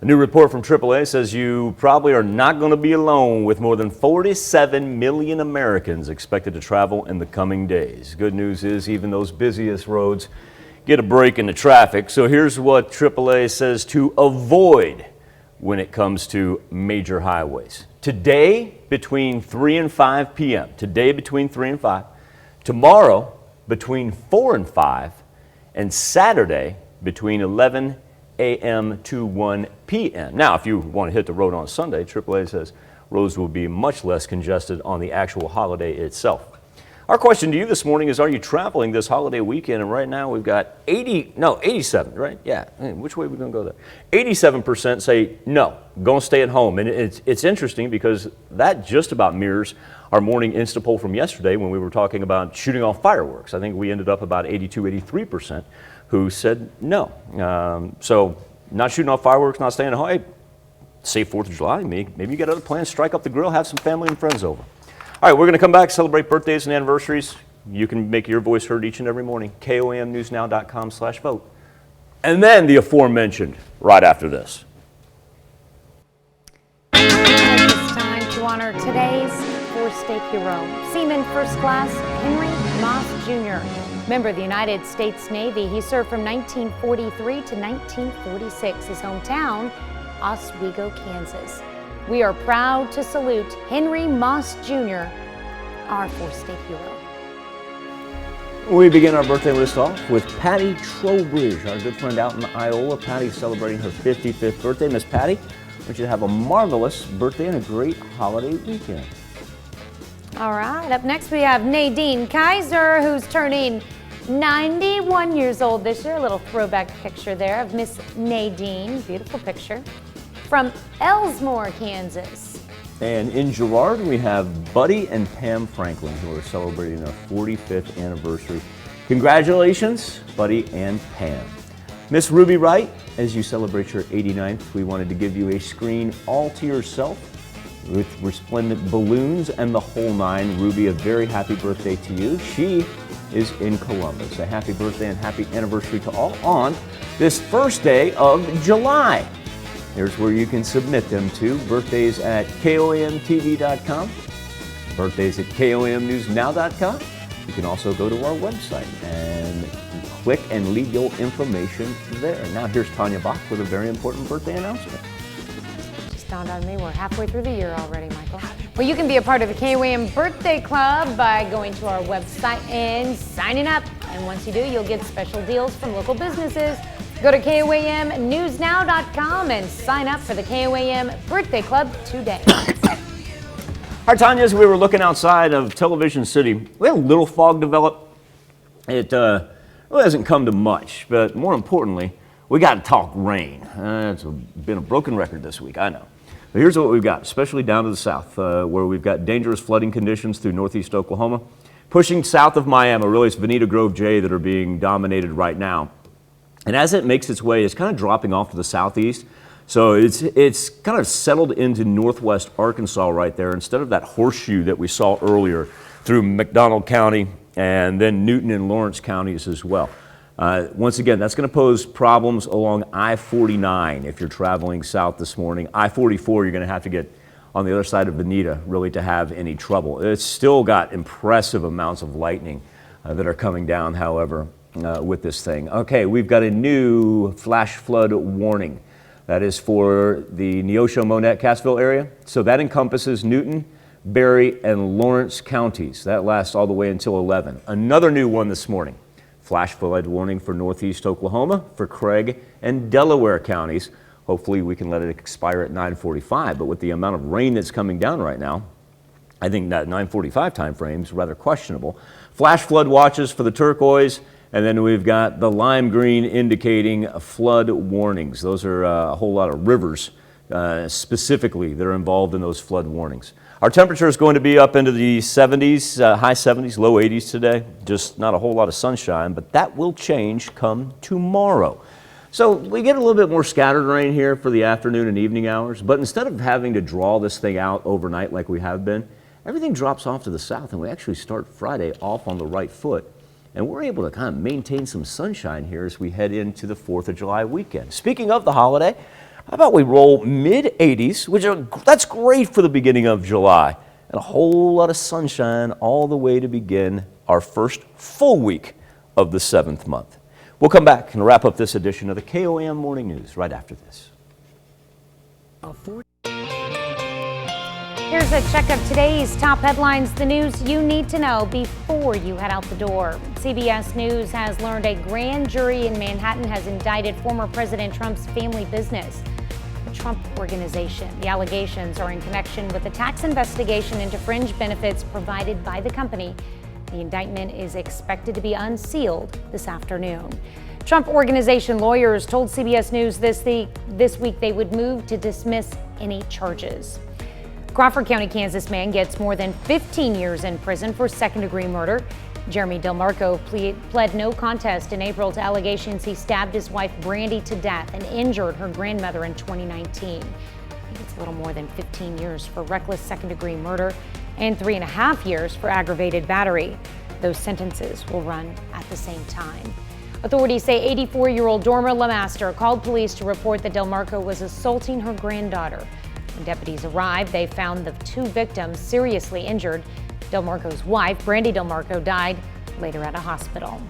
A new report from AAA says you probably are not going to be alone, with more than 47 million Americans expected to travel in the coming days. Good news is even those busiest roads get a break in the traffic. So here's what AAA says to avoid when it comes to major highways. Today between 3 and 5 p.m. Today between 3 and 5. Tomorrow between 4 and 5. And Saturday between 11 a.m. to 1 p.m. Now, if you want to hit the road on Sunday, AAA says roads will be much less congested on the actual holiday itself. Our question to you this morning is, are you traveling this holiday weekend? And right now we've got 87, right? Yeah, which way are we going to go there? 87% say no, going to stay at home. And it's interesting because that just about mirrors our morning Insta poll from yesterday when we were talking about shooting off fireworks. I think we ended up about 83% who said no. So not shooting off fireworks, not staying at home. Hey, say 4th of July, maybe you got other plans, strike up the grill, have some family and friends over. All right, we're going to come back, celebrate birthdays and anniversaries. You can make your voice heard each and every morning. KOAMnewsnow.com/vote. And then the aforementioned right after this. It's time to honor today's four-state hero, Seaman First Class Henry Moss Jr., member of the United States Navy. He served from 1943 to 1946. His hometown, Oswego, Kansas. We are proud to salute Henry Moss Jr., our four-state hero. We begin our birthday list off with Patty Trowbridge, our good friend out in Iowa. Patty's celebrating her 55th birthday. Miss Patty, I want you to have a marvelous birthday and a great holiday weekend. All right, up next we have Nadine Kaiser, who's turning 91 years old this year. A little throwback picture there of Miss Nadine. Beautiful picture. From Elsmore, Kansas. And in Girard, we have Buddy and Pam Franklin, who are celebrating their 45th anniversary. Congratulations, Buddy and Pam. Miss Ruby Wright, as you celebrate your 89th, we wanted to give you a screen all to yourself with resplendent balloons and the whole nine. Ruby, a very happy birthday to you. She is in Columbus. A happy birthday and happy anniversary to all on this first day of July. Here's where you can submit them to. Birthdays at KOAMTV.com. Birthdays at KOAMNewsNow.com. You can also go to our website and click and leave your information there. Now here's Tanya Bach with a very important birthday announcement. Just dawned on me, we're halfway through the year already, Michael. Well, you can be a part of the KOAM Birthday Club by going to our website and signing up. And once you do, you'll get special deals from local businesses. Go to KOAMNewsNow.com and sign up for the KOAM Birthday Club today. All right, Tanya, as we were looking outside of Television City, we had a little fog develop. It really hasn't come to much, but more importantly, we got to talk rain. It's been a broken record this week, I know. But here's what we've got, especially down to the south, where we've got dangerous flooding conditions through northeast Oklahoma. Pushing south of Miami, really it's Bonita Grove J that are being dominated right now. And as it makes its way, it's kind of dropping off to the southeast. So it's kind of settled into northwest Arkansas right there, instead of that horseshoe that we saw earlier through McDonald County and then Newton and Lawrence counties as well. Once again, that's going to pose problems along I-49 if you're traveling south this morning. I-44, you're going to have to get on the other side of Bonita really to have any trouble. It's still got impressive amounts of lightning that are coming down, however, with this thing. Okay, we've got a new flash flood warning. That is for the Neosho, Monette, Cassville area. So that encompasses Newton, Berry, and Lawrence counties. That lasts all the way until 11. Another new one this morning. Flash flood warning for northeast Oklahoma, for Craig and Delaware counties. Hopefully we can let it expire at 9:45, but with the amount of rain that's coming down right now, I think that 9:45 time frame is rather questionable. Flash flood watches for the turquoise, and then we've got the lime green indicating flood warnings. Those are a whole lot of rivers specifically that are involved in those flood warnings. Our temperature is going to be up into the 70s, high 70s, low 80s today. Just not a whole lot of sunshine, but that will change come tomorrow. So we get a little bit more scattered rain here for the afternoon and evening hours, but instead of having to draw this thing out overnight like we have been, everything drops off to the south, and we actually start Friday off on the right foot. And we're able to kind of maintain some sunshine here as we head into the 4th of July weekend. Speaking of the holiday, how about we roll mid-80s, that's great for the beginning of July, and a whole lot of sunshine all the way to begin our first full week of the 7th month. We'll come back and wrap up this edition of the KOAM Morning News right after this. Here's a check of today's top headlines, the news you need to know before you head out the door. CBS News has learned a grand jury in Manhattan has indicted former President Trump's family business, the Trump Organization. The allegations are in connection with a tax investigation into fringe benefits provided by the company. The indictment is expected to be unsealed this afternoon. Trump Organization lawyers told CBS News this week they would move to dismiss any charges. Crawford County, Kansas man gets more than 15 years in prison for second-degree murder. Jeremy DelMarco pled no contest in April to allegations he stabbed his wife Brandy to death and injured her grandmother in 2019. He gets a little more than 15 years for reckless second-degree murder and 3.5 years for aggravated battery. Those sentences will run at the same time. Authorities say 84-year-old Dorma LeMaster called police to report that DelMarco was assaulting her granddaughter. When deputies arrived, they found the two victims seriously injured. DelMarco's wife, Brandy DelMarco, died later at a hospital.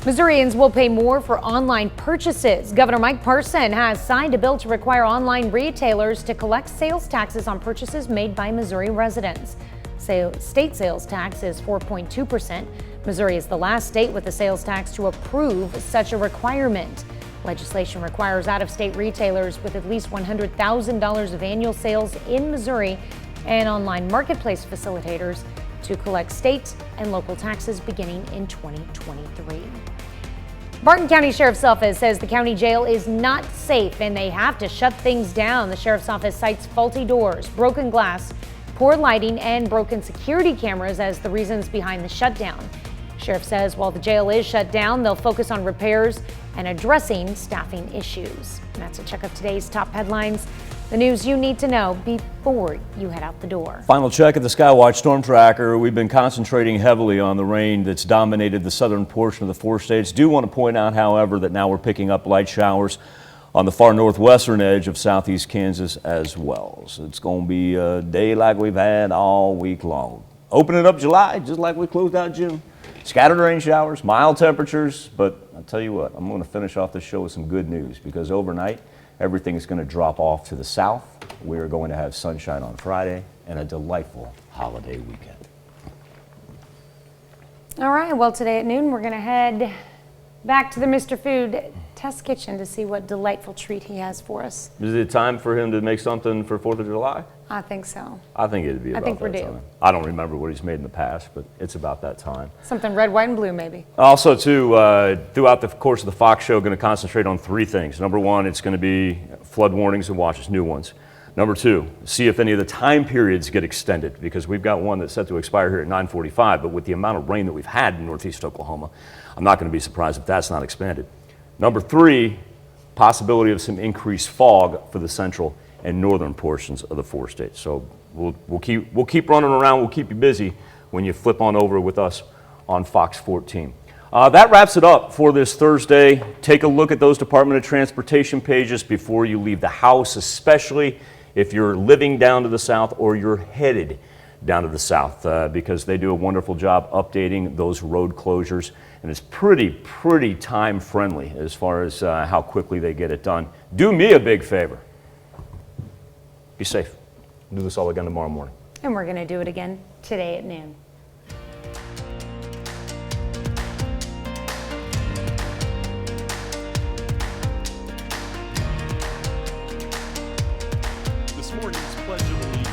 Missourians will pay more for online purchases. Governor Mike Parson has signed a bill to require online retailers to collect sales taxes on purchases made by Missouri residents. State sales tax is 4.2%. Missouri is the last state with a sales tax to approve such a requirement. Legislation requires out-of-state retailers with at least $100,000 of annual sales in Missouri and online marketplace facilitators to collect state and local taxes beginning in 2023. Barton County Sheriff's Office says the county jail is not safe and they have to shut things down. The Sheriff's Office cites faulty doors, broken glass, poor lighting, and broken security cameras as the reasons behind the shutdown. Sheriff says while the jail is shut down, they'll focus on repairs and addressing staffing issues. And that's a check of today's top headlines, the news you need to know before you head out the door. Final check of the Skywatch Storm Tracker. We've been concentrating heavily on the rain that's dominated the southern portion of the four states. Do want to point out, however, that now we're picking up light showers on the far northwestern edge of southeast Kansas as well. So it's going to be a day like we've had all week long. Opening up July just like we closed out June. Scattered rain showers, mild temperatures, but I'll tell you what, I'm going to finish off this show with some good news because overnight everything is going to drop off to the south. We're going to have sunshine on Friday and a delightful holiday weekend. All right, well, today at noon we're going to head back to the Mr. Food Test Kitchen to see what delightful treat he has for us. Is it time for him to make something for 4th of July? I think so. I think it'd be about that time. I think we're due. I don't remember what he's made in the past, but it's about that time. Something red, white, and blue, maybe. Also, too, throughout the course of the Fox show, going to concentrate on 3 things. Number 1, it's going to be flood warnings and watches, new ones. Number 2, see if any of the time periods get extended, because we've got one that's set to expire here at 9:45, but with the amount of rain that we've had in northeast Oklahoma, I'm not going to be surprised if that's not expanded. Number 3, possibility of some increased fog for the central and northern portions of the 4 states. So we'll keep running around. We'll keep you busy when you flip on over with us on Fox 14. That wraps it up for this Thursday. Take a look at those Department of Transportation pages before you leave the house, especially if you're living down to the south or you're headed down to the south, because they do a wonderful job updating those road closures, and it's pretty time friendly as far as how quickly they get it done. Do me a big favor. Be safe. Do this all again tomorrow morning. And we're going to do it again today at noon.